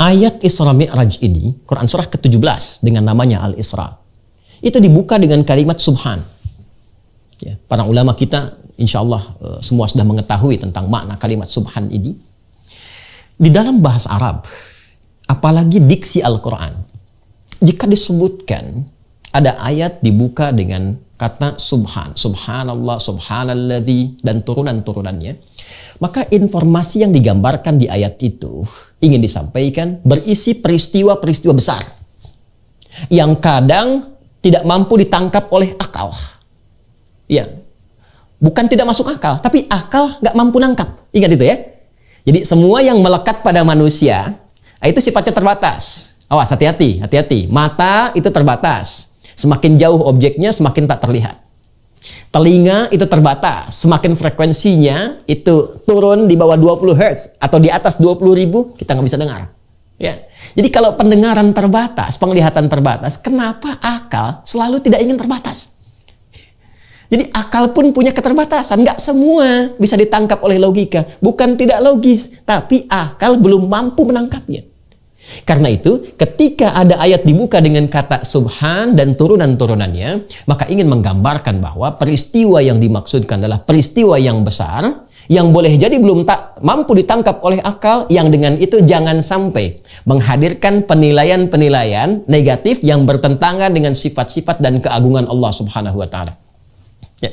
ayat Isra Mi'raj ini, Quran surah ke-17 dengan namanya Al-Isra, itu dibuka dengan kalimat Subhan. Ya, para ulama kita insya Allah semua sudah mengetahui tentang makna kalimat Subhan ini. Di dalam bahasa Arab, apalagi diksi Al-Quran, jika disebutkan ada ayat dibuka dengan kata Subhan, Subhanallah, Subhanalladzi, dan turunan-turunannya, maka informasi yang digambarkan di ayat itu ingin disampaikan berisi peristiwa-peristiwa besar yang kadang tidak mampu ditangkap oleh akal. Ya, bukan tidak masuk akal, tapi akal nggak mampu nangkap. Ingat itu ya. Jadi semua yang melekat pada manusia itu sifatnya terbatas. Awas, hati-hati, hati-hati. Mata itu terbatas. Semakin jauh objeknya, semakin tak terlihat. Telinga itu terbatas, semakin frekuensinya itu turun di bawah 20 Hz atau di atas 20.000, kita nggak bisa dengar. Ya. Jadi kalau pendengaran terbatas, penglihatan terbatas, kenapa akal selalu tidak ingin terbatas? Jadi akal pun punya keterbatasan, nggak semua bisa ditangkap oleh logika. Bukan tidak logis, tapi akal belum mampu menangkapnya. Karena itu, ketika ada ayat dibuka dengan kata Subhan dan turunan-turunannya, maka ingin menggambarkan bahwa peristiwa yang dimaksudkan adalah peristiwa yang besar, yang boleh jadi belum tak mampu ditangkap oleh akal, yang dengan itu jangan sampai menghadirkan penilaian-penilaian negatif yang bertentangan dengan sifat-sifat dan keagungan Allah Subhanahu wa taala. Ya.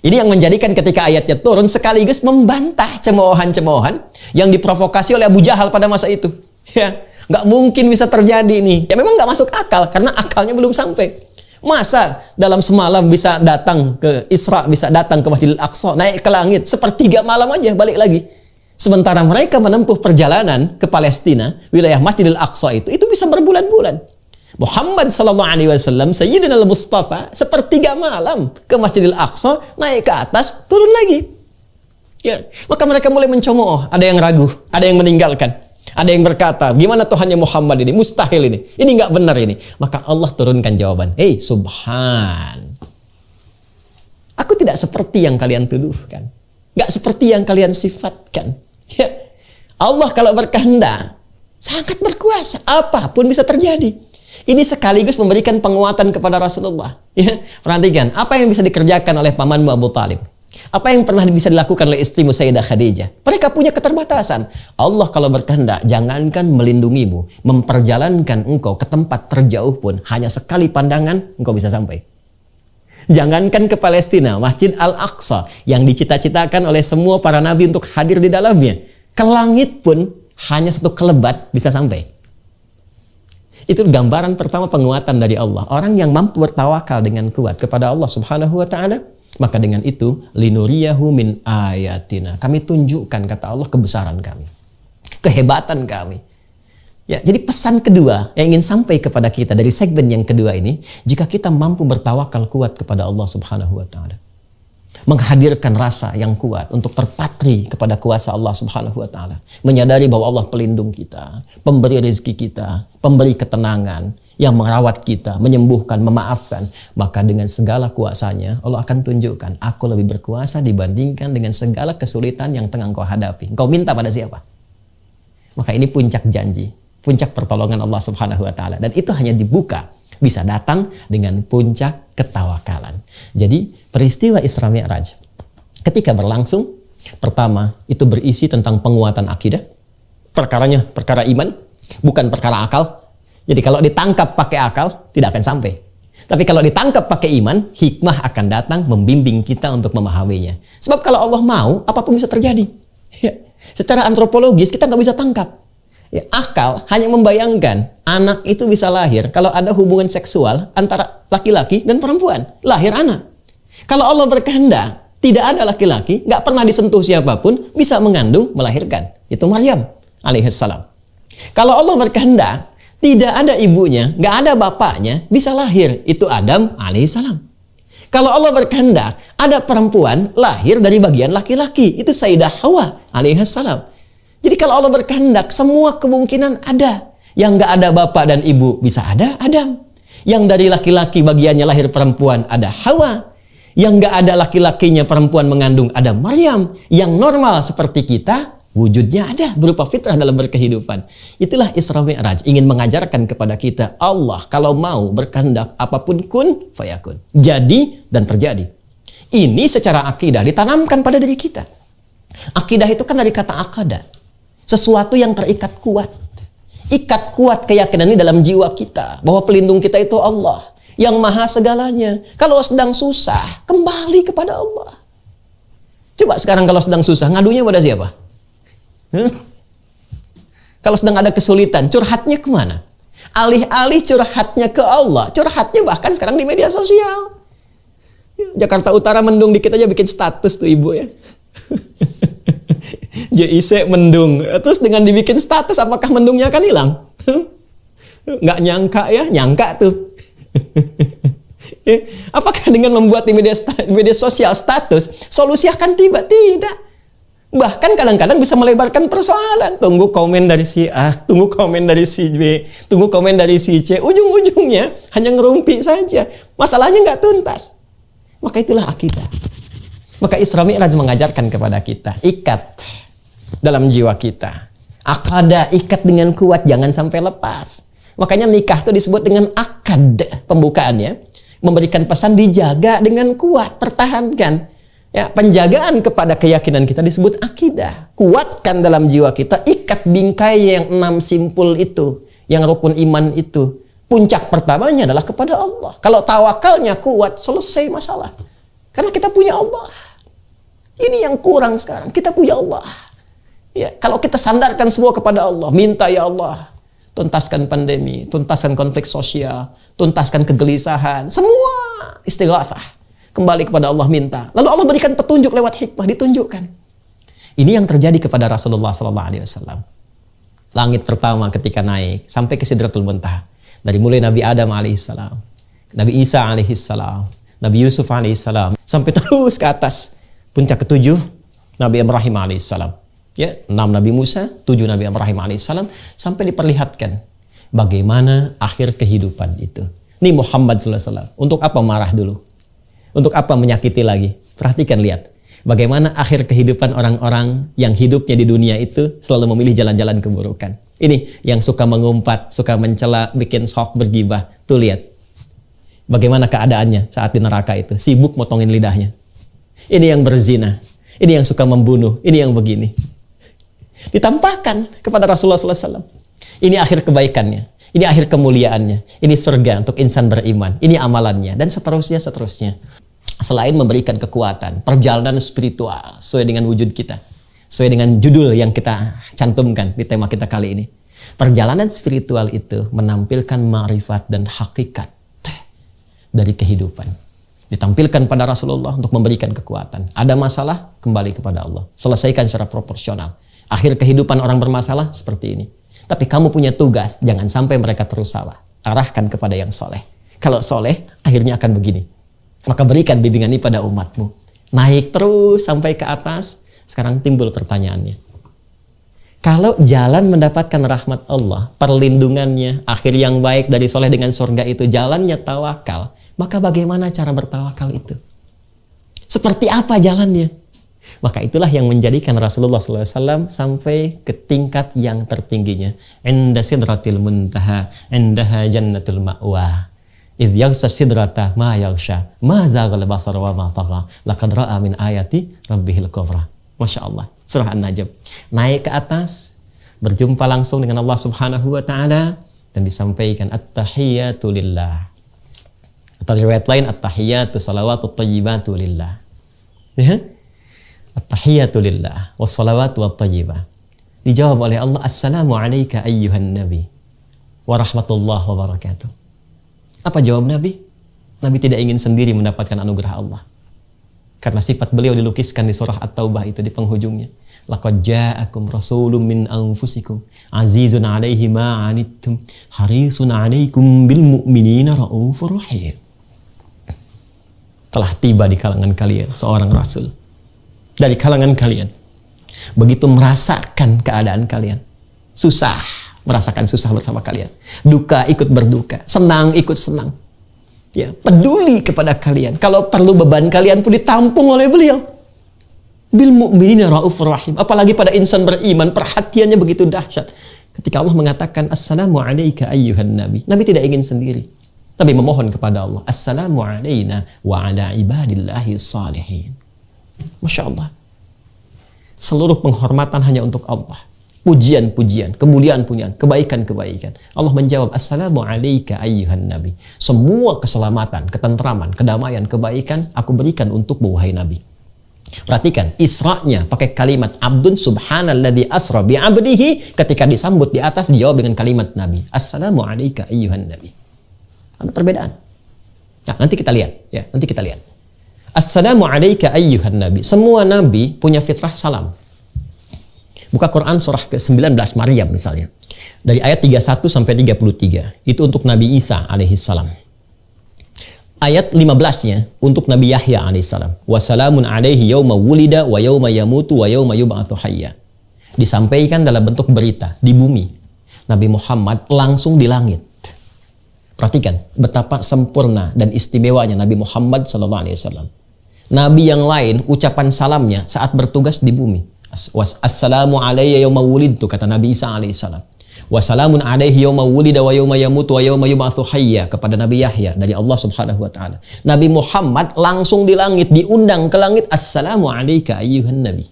Ini yang menjadikan ketika ayatnya turun sekaligus membantah cemoohan-cemoohan yang diprovokasi oleh Abu Jahal pada masa itu. Ya, nggak mungkin bisa terjadi nih. Ya memang nggak masuk akal karena akalnya belum sampai. Masa dalam semalam bisa datang ke Isra, bisa datang ke Masjidil Aqsa, naik ke langit, sepertiga malam aja balik lagi. Sementara mereka menempuh perjalanan ke Palestina, wilayah Masjidil Aqsa itu bisa berbulan-bulan. Muhammad sallallahu alaihi wasallam, Sayyidina al-Mustafa, sepertiga malam ke Masjidil Aqsa, naik ke atas, turun lagi. Ya, maka mereka mulai mencemooh, ada yang ragu, ada yang meninggalkan. Ada yang berkata, gimana Tuhannya Muhammad ini? Mustahil ini. Ini nggak benar ini. Maka Allah turunkan jawaban. Hei, subhan. Aku tidak seperti yang kalian tuduhkan. Nggak seperti yang kalian sifatkan. Ya. Allah kalau berkehendak, sangat berkuasa. Apapun bisa terjadi. Ini sekaligus memberikan penguatan kepada Rasulullah. Ya. Perhatikan, apa yang bisa dikerjakan oleh pamanmu Abu Talib? Apa yang pernah bisa dilakukan oleh istrimu Sayyidah Khadijah? Mereka punya keterbatasan. Allah kalau berkehendak, jangankan melindungimu, memperjalankan engkau ke tempat terjauh pun, hanya sekali pandangan, engkau bisa sampai. Jangankan ke Palestina, Masjid Al-Aqsa, yang dicita-citakan oleh semua para nabi untuk hadir di dalamnya, ke langit pun, hanya satu kelebat bisa sampai. Itu gambaran pertama penguatan dari Allah. Orang yang mampu bertawakal dengan kuat kepada Allah Subhanahu wa ta'ala, maka dengan itu linuriyahu min ayatina, kami tunjukkan, kata Allah, kebesaran kami, kehebatan kami. Ya, jadi pesan kedua yang ingin sampai kepada kita dari segmen yang kedua ini, jika kita mampu bertawakal kuat kepada Allah Subhanahu wa taala, menghadirkan rasa yang kuat untuk terpatri kepada kuasa Allah Subhanahu wa taala, menyadari bahwa Allah pelindung kita, pemberi rezeki kita, pemberi ketenangan, yang merawat kita, menyembuhkan, memaafkan, maka dengan segala kuasanya Allah akan tunjukkan, aku lebih berkuasa dibandingkan dengan segala kesulitan yang tengah engkau hadapi. Engkau minta pada siapa? Maka ini puncak janji, puncak pertolongan Allah Subhanahu wa taala, dan itu hanya dibuka, bisa datang dengan puncak ketawakalan. Jadi peristiwa Isra Mi'raj ketika berlangsung, pertama itu berisi tentang penguatan akidah, perkaranya perkara iman, bukan perkara akal. Jadi kalau ditangkap pakai akal, tidak akan sampai. Tapi kalau ditangkap pakai iman, hikmah akan datang membimbing kita untuk memahaminya. Sebab kalau Allah mau, apapun bisa terjadi. Ya. Secara antropologis, kita nggak bisa tangkap. Ya, akal hanya membayangkan anak itu bisa lahir kalau ada hubungan seksual antara laki-laki dan perempuan. Lahir anak. Kalau Allah berkehendak, tidak ada laki-laki, nggak pernah disentuh siapapun, bisa mengandung, melahirkan. Itu Maryam alaihissalam. Kalau Allah berkehendak, tidak ada ibunya, nggak ada bapaknya, bisa lahir. Itu Adam alaihissalam. Kalau Allah berkehendak, ada perempuan lahir dari bagian laki-laki. Itu Sayyidah Hawa alaihissalam. Jadi kalau Allah berkehendak, semua kemungkinan ada. Yang nggak ada bapak dan ibu, bisa ada Adam. Yang dari laki-laki bagiannya lahir perempuan, ada Hawa. Yang nggak ada laki-lakinya perempuan mengandung, ada Maryam. Yang normal seperti kita, wujudnya ada berupa fitrah dalam berkehidupan. Itulah Isra Mi'raj, ingin mengajarkan kepada kita, Allah kalau mau berkehendak apapun kun fayakun. Jadi dan terjadi. Ini secara akidah ditanamkan pada diri kita. Akidah itu kan dari kata akada. Sesuatu yang terikat kuat. Ikat kuat keyakinan ini dalam jiwa kita. Bahwa pelindung kita itu Allah. Yang maha segalanya. Kalau sedang susah, kembali kepada Allah. Coba sekarang kalau sedang susah, ngadunya pada siapa? Kalau sedang ada kesulitan, curhatnya kemana? Alih-alih curhatnya ke Allah, curhatnya bahkan sekarang di media sosial. Jakarta Utara mendung dikit aja bikin status tuh ibu ya. JIC mendung, terus dengan dibikin status apakah mendungnya akan hilang? Nggak nyangka ya, nyangka tuh. Apakah dengan membuat di media sosial status, solusi akan tiba? Tidak. Bahkan kadang-kadang bisa melebarkan persoalan. Tunggu komen dari si A, tunggu komen dari si B, tunggu komen dari si C. Ujung-ujungnya hanya ngerumpi saja. Masalahnya nggak tuntas. Maka itulah akidah. Maka Isra Mi'raj mengajarkan kepada kita, ikat dalam jiwa kita. Akadah, ikat dengan kuat, jangan sampai lepas. Makanya nikah itu disebut dengan akad pembukaannya. Memberikan pesan dijaga dengan kuat, pertahankan. Ya, penjagaan kepada keyakinan kita disebut akidah. Kuatkan dalam jiwa kita ikat bingkai yang 6 simpul itu, yang rukun iman itu. Puncak pertamanya adalah kepada Allah. Kalau tawakalnya kuat, selesai masalah. Karena kita punya Allah. Ini yang kurang sekarang. Kita punya Allah. Ya, kalau kita sandarkan semua kepada Allah, minta ya Allah, tuntaskan pandemi, tuntaskan konflik sosial, tuntaskan kegelisahan, semua istighatsah. Kembali kepada Allah minta. Lalu Allah berikan petunjuk lewat hikmah, ditunjukkan. Ini yang terjadi kepada Rasulullah SAW. Langit pertama ketika naik sampai ke Sidratul Muntaha. Dari mulai Nabi Adam alaihissalam, Nabi Isa alaihissalam, Nabi Yusuf alaihissalam, sampai terus ke atas. Puncak ke-7 Nabi Ibrahim alaihissalam. Ya, 6 Nabi Musa, 7 Nabi Ibrahim alaihissalam, sampai diperlihatkan bagaimana akhir kehidupan itu. Ini Muhammad SAW. Untuk apa marah dulu? Untuk apa menyakiti lagi? Perhatikan, lihat. Bagaimana akhir kehidupan orang-orang yang hidupnya di dunia itu selalu memilih jalan-jalan keburukan. Ini yang suka mengumpat, suka mencela, bikin sok, bergibah. Tuh lihat. Bagaimana keadaannya saat di neraka itu. Sibuk motongin lidahnya. Ini yang berzina. Ini yang suka membunuh. Ini yang begini. Ditampakkan kepada Rasulullah SAW. Ini akhir kebaikannya. Ini akhir kemuliaannya. Ini surga untuk insan beriman. Ini amalannya. Dan seterusnya, seterusnya. Selain memberikan kekuatan, perjalanan spiritual sesuai dengan wujud kita. Sesuai dengan judul yang kita cantumkan di tema kita kali ini. Perjalanan spiritual itu menampilkan ma'rifat dan hakikat dari kehidupan. Ditampilkan pada Rasulullah untuk memberikan kekuatan. Ada masalah, kembali kepada Allah. Selesaikan secara proporsional. Akhir kehidupan orang bermasalah seperti ini. Tapi kamu punya tugas, jangan sampai mereka terus salah. Arahkan kepada yang soleh. Kalau soleh, akhirnya akan begini. Maka berikan bimbingan ini pada umatmu. Naik terus sampai ke atas. Sekarang timbul pertanyaannya. Kalau jalan mendapatkan rahmat Allah, perlindungannya, akhir yang baik dari soleh dengan surga itu, jalannya tawakal, maka bagaimana cara bertawakal itu? Seperti apa jalannya? Maka itulah yang menjadikan Rasulullah SAW sampai ke tingkat yang tertingginya. Inda sidratil muntaha, indaha jannatul ma'wa. Idh yaghsha sidrata ma yaghsha, ma zaghal basar wa ma tagha, laqad ra'a min ayati rabbihil kubra. Masya Allah. Surah An-Najm. Naik ke atas, berjumpa langsung dengan Allah Subhanahu wa Ta'ala, dan disampaikan at-tahiyyatu lillah. Atau riwayat lain at-tahiyyatu salawatu tayyibatu lillah. Ya? At-tahiyyatu lillah wassalawatu wattayyibah. Dijawab oleh Allah, assalamu alayka ayyuhan nabi wa rahmatullah wa barakatuh. Apa jawab Nabi? Nabi tidak ingin sendiri mendapatkan anugerah Allah. Karena sifat beliau dilukiskan di surah At-Taubah itu di penghujungnya. Laqad ja'akum rasulun min anfusikum azizun 'alaihi ma 'anittum harisun 'alaikum bil mu'minina raufur rahim. Telah tiba di kalangan kalian seorang rasul dari kalangan kalian, begitu merasakan keadaan kalian, susah, merasakan susah bersama kalian, duka ikut berduka, senang ikut senang, ya, peduli kepada kalian. Kalau perlu beban kalian pun ditampung oleh beliau. Bil mu'minina raufur rahim. Apalagi pada insan beriman, perhatiannya begitu dahsyat. Ketika Allah mengatakan assalamu alayka ayyuhan nabi, Nabi tidak ingin sendiri, tapi memohon kepada Allah, assalamu alayna wa ala ibadillahi salihin. Masya Allah. Seluruh penghormatan hanya untuk Allah. Pujian-pujian, kemuliaan-pujian, kebaikan-kebaikan. Allah menjawab, assalamu alayka ayyuhan nabi. Semua keselamatan, ketentraman, kedamaian, kebaikan aku berikan untuk wahai Nabi. Perhatikan, Isra'nya pakai kalimat abdun subhanalladzi asra bi'abdihi. Ketika disambut di atas dijawab dengan kalimat Nabi. Assalamu alayka ayyuhan nabi. Ada perbedaan. Nah, nanti kita lihat. Ya, nanti kita lihat. Assalamu alayka ayyuhan nabi. Semua nabi punya fitrah salam. Buka Quran surah ke-19 Maryam misalnya. Dari ayat 31 sampai 33. Itu untuk Nabi Isa alaihissalam. Ayat 15-nya untuk Nabi Yahya alaihissalam. Wassalamun alaihi yawma wulida wa yawma yamutu wa yawma yub'atsu hayya. Disampaikan dalam bentuk berita di bumi. Nabi Muhammad langsung di langit. Perhatikan betapa sempurna dan istimewanya Nabi Muhammad SAW. Nabi yang lain ucapan salamnya saat bertugas di bumi. Assalamu alayya yawma wulidtu, kata Nabi Isa alaihissalam. Wa salamun alaihi yauma wulida wa yauma yamutu wa yauma yub'atsu hayya, kepada Nabi Yahya dari Allah Subhanahu wa taala. Nabi Muhammad langsung di langit, diundang ke langit, assalamu alayka ayyuhan nabi.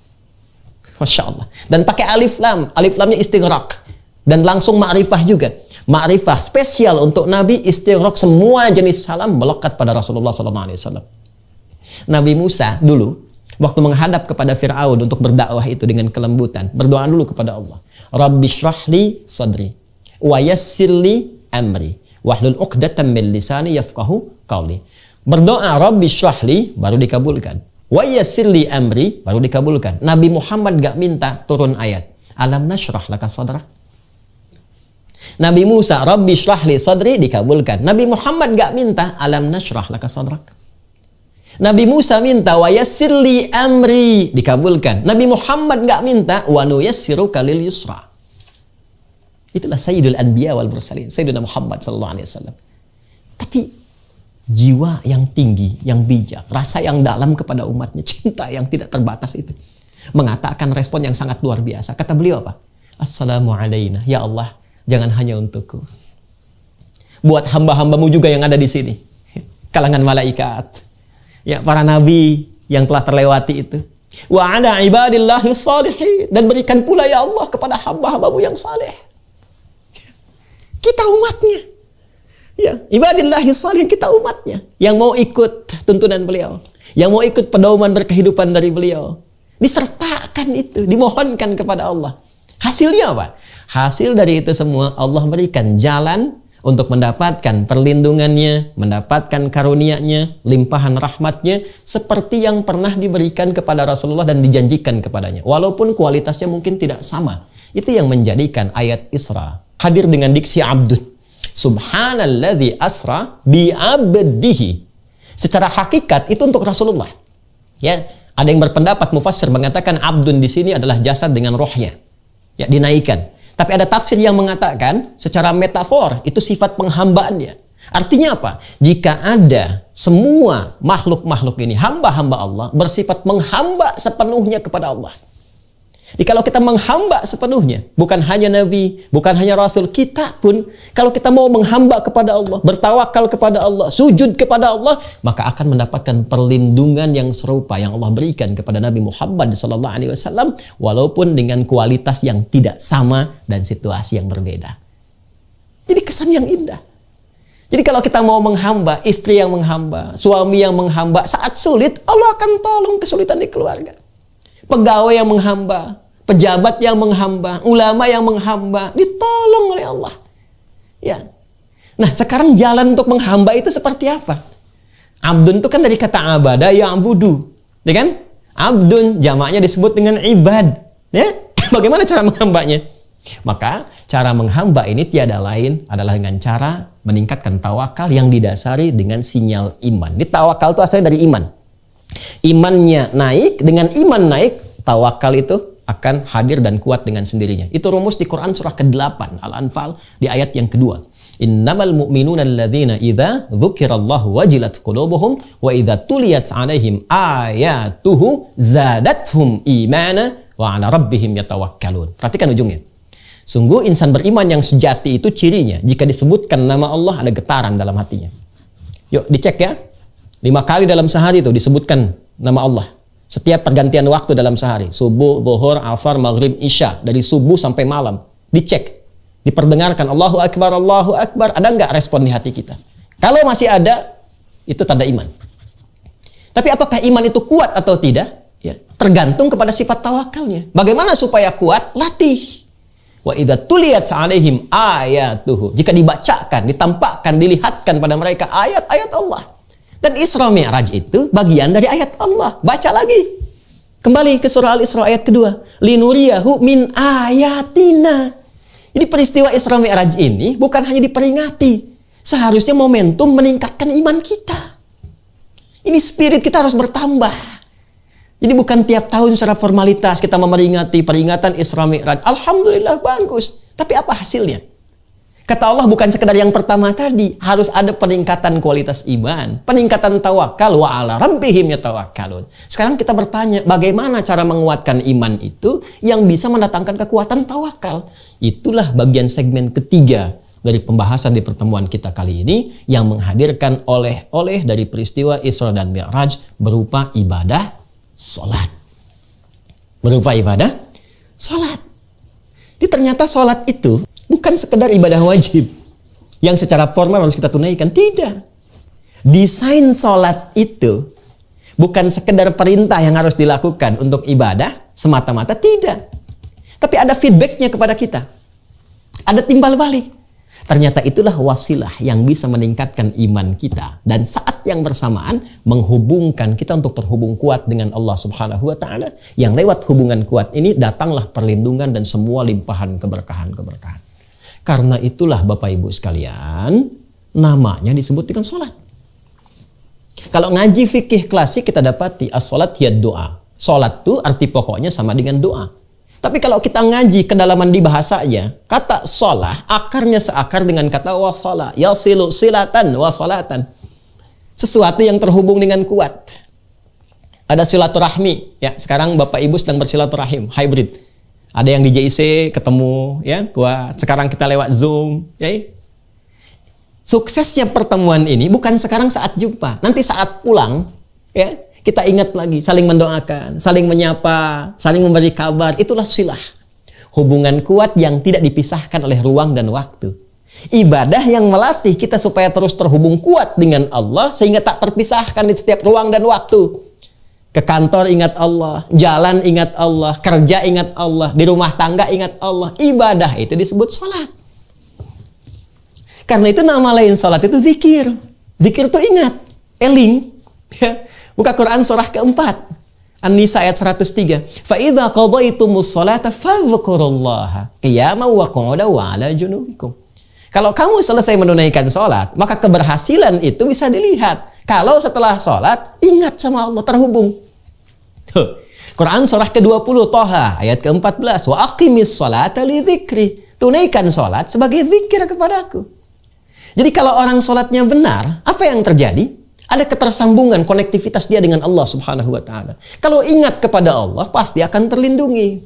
Masya Allah. Dan pakai alif lam. Alif lamnya istighraq. Dan langsung ma'rifah juga. Ma'rifah spesial untuk Nabi, istighraq, semua jenis salam melekat pada Rasulullah SAW. Nabi Musa dulu, waktu menghadap kepada Fir'aun untuk berdakwah itu dengan kelembutan, berdoa dulu kepada Allah. Rabbi shrahli sadri, wa yassirli amri, wahlul uqdatam min lisani yafqahu qawli. Berdoa Rabbi shrahli, baru dikabulkan. Wa yassirli amri, baru dikabulkan. Nabi Muhammad gak minta turun ayat. Alam nashrah laka sadrak. Nabi Musa, Rabbi shrahli sadri, dikabulkan. Nabi Muhammad gak minta, alam nashrah laka sadrak. Nabi Musa minta, wa yassirli amri, dikabulkan. Nabi Muhammad gak minta, wa nuyassiruka lil yusra. Itulah Sayyidul Anbiya wal Mursalin, Sayyidina Muhammad SAW. Tapi jiwa yang tinggi, yang bijak, rasa yang dalam kepada umatnya, cinta yang tidak terbatas itu, mengatakan respon yang sangat luar biasa. Kata beliau apa? Assalamu alayna, ya Allah, jangan hanya untukku, buat hamba-hambamu juga yang ada di sini, kalangan malaikat, ya, para nabi yang telah terlewati itu. Wa ala ibadillahi salihin, dan berikan pula ya Allah kepada hamba-hambamu yang saleh. Kita umatnya. Ya, ibadillahi salihin, kita umatnya yang mau ikut tuntunan beliau, yang mau ikut pedoman berkehidupan dari beliau. Disertakan itu, dimohonkan kepada Allah. Hasilnya apa? Hasil dari itu semua, Allah berikan jalan untuk mendapatkan perlindungannya, mendapatkan karunia-Nya, limpahan rahmatnya, seperti yang pernah diberikan kepada Rasulullah dan dijanjikan kepadanya. Walaupun kualitasnya mungkin tidak sama. Itu yang menjadikan ayat Isra hadir dengan diksi abdun. Subhanalladzi asra bi abdihi. Secara hakikat itu untuk Rasulullah. Ya, ada yang berpendapat mufassir mengatakan abdun di sini adalah jasad dengan rohnya. Ya, dinaikkan. Tapi ada tafsir yang mengatakan secara metafor itu sifat penghambaannya. Artinya apa? Jika ada semua makhluk-makhluk ini, hamba-hamba Allah, bersifat menghamba sepenuhnya kepada Allah. Jadi kalau kita menghamba sepenuhnya, bukan hanya Nabi, bukan hanya Rasul, kita pun kalau kita mau menghamba kepada Allah, bertawakal kepada Allah, sujud kepada Allah, maka akan mendapatkan perlindungan yang serupa yang Allah berikan kepada Nabi Muhammad SAW, walaupun dengan kualitas yang tidak sama dan situasi yang berbeda. Jadi kesan yang indah. Jadi kalau kita mau menghamba, istri yang menghamba, suami yang menghamba, saat sulit, Allah akan tolong kesulitan di keluarga. Pegawai yang menghamba, pejabat yang menghamba, ulama yang menghamba, ditolong oleh Allah. Ya. Nah, sekarang jalan untuk menghamba itu seperti apa? Abdun itu kan dari kata abada ya'budu, ya kan? Abdun jamaknya disebut dengan ibad, ya. Bagaimana cara menghambanya? Maka cara menghamba ini tiada lain adalah dengan cara meningkatkan tawakal yang didasari dengan sinyal iman. Ini tawakal itu asalnya dari iman. Imannya naik, dengan iman naik, tawakal itu akan hadir dan kuat dengan sendirinya. Itu rumus di Quran surah ke-8 Al-Anfal di ayat yang kedua. Innamal mu'minuna alladzina idza dzukirallahu wajilat qulubuhum wa idza tuliyat 'alaihim ayatuhu zadathum imana wa 'ala rabbihim yatawakkalun. Perhatikan ujungnya. Sungguh insan beriman yang sejati itu cirinya, jika disebutkan nama Allah ada getaran dalam hatinya. Yuk dicek ya. 5 kali dalam sehari itu disebutkan nama Allah. Setiap pergantian waktu dalam sehari. Subuh, zuhur, asar, maghrib, isya. Dari subuh sampai malam. Dicek. Diperdengarkan Allahu Akbar, Allahu Akbar. Ada nggak respon di hati kita? Kalau masih ada, itu tanda iman. Tapi apakah iman itu kuat atau tidak? Ya, tergantung kepada sifat tawakalnya. Bagaimana supaya kuat? Latih. Wa idza tuliyat 'alaihim ayatuhu. Jika dibacakan, ditampakkan, dilihatkan pada mereka ayat-ayat Allah. Dan Isra Mi'raj itu bagian dari ayat Allah. Baca lagi. Kembali ke surah Al-Isra ayat kedua. Linuriyahu min ayatina. Jadi peristiwa Isra Mi'raj ini bukan hanya diperingati. Seharusnya momentum meningkatkan iman kita. Ini spirit kita harus bertambah. Jadi bukan tiap tahun secara formalitas kita memperingati peringatan Isra Mi'raj. Alhamdulillah bagus. Tapi apa hasilnya? Kata Allah bukan sekedar yang pertama tadi, harus ada peningkatan kualitas iman, peningkatan tawakal, wa ala rabbihim yatawakkalun. Sekarang kita bertanya, bagaimana cara menguatkan iman itu yang bisa mendatangkan kekuatan tawakal? Itulah bagian segmen ketiga dari pembahasan di pertemuan kita kali ini yang menghadirkan oleh-oleh dari peristiwa Isra dan Mi'raj berupa ibadah salat. Berupa ibadah salat. Jadi ternyata salat itu bukan sekedar ibadah wajib yang secara formal harus kita tunaikan. Tidak. Desain sholat itu bukan sekedar perintah yang harus dilakukan untuk ibadah semata-mata. Tidak. Tapi ada feedbacknya kepada kita. Ada timbal balik. Ternyata itulah wasilah yang bisa meningkatkan iman kita. Dan saat yang bersamaan menghubungkan kita untuk terhubung kuat dengan Allah Subhanahu wa Ta'ala. Yang lewat hubungan kuat ini datanglah perlindungan dan semua limpahan keberkahan-keberkahan. Karena itulah Bapak Ibu sekalian, namanya disebut dengan sholat. Kalau ngaji fikih klasik kita dapati as-sholat hiya doa. Sholat itu arti pokoknya sama dengan doa. Tapi kalau kita ngaji kedalaman di bahasanya, kata sholah akarnya seakar dengan kata wasala. Yasilu silatan wasalatan. Sesuatu yang terhubung dengan kuat. Ada silaturahmi. Ya, sekarang Bapak Ibu sedang bersilaturahim, hybrid. Ada yang di JIC ketemu, ya, kuat. Sekarang kita lewat Zoom, ya. Suksesnya pertemuan ini bukan sekarang saat jumpa, nanti saat pulang, ya, kita ingat lagi, saling mendoakan, saling menyapa, saling memberi kabar. Itulah silah. Hubungan kuat yang tidak dipisahkan oleh ruang dan waktu. Ibadah yang melatih kita supaya terus terhubung kuat dengan Allah sehingga tak terpisahkan di setiap ruang dan waktu. Ke kantor ingat Allah, jalan ingat Allah, kerja ingat Allah, di rumah tangga ingat Allah. Ibadah itu disebut sholat. Karena itu nama lain sholat itu zikir. Zikir itu ingat, eling. Buka Quran surah keempat. An-Nisa ayat 103. فَإِذَا قَضَيْتُمُ الصَّلَاةَ فَاذْكُرُوا اللَّهَ قِيَامًا وَقُعُودًا وَعَلَى جُنُوبِكُمْ. Kalau kamu selesai menunaikan sholat, maka keberhasilan itu bisa dilihat. Kalau setelah sholat, ingat sama Allah, terhubung. Quran surah ke-20 Thaha ayat ke-14. Wa aqimis sholata li dzikri. Tunaikan sholat sebagai zikir kepadaku. Jadi kalau orang sholatnya benar, apa yang terjadi? Ada ketersambungan, konektivitas dia dengan Allah Subhanahu wa Ta'ala. Kalau ingat kepada Allah, pasti akan terlindungi.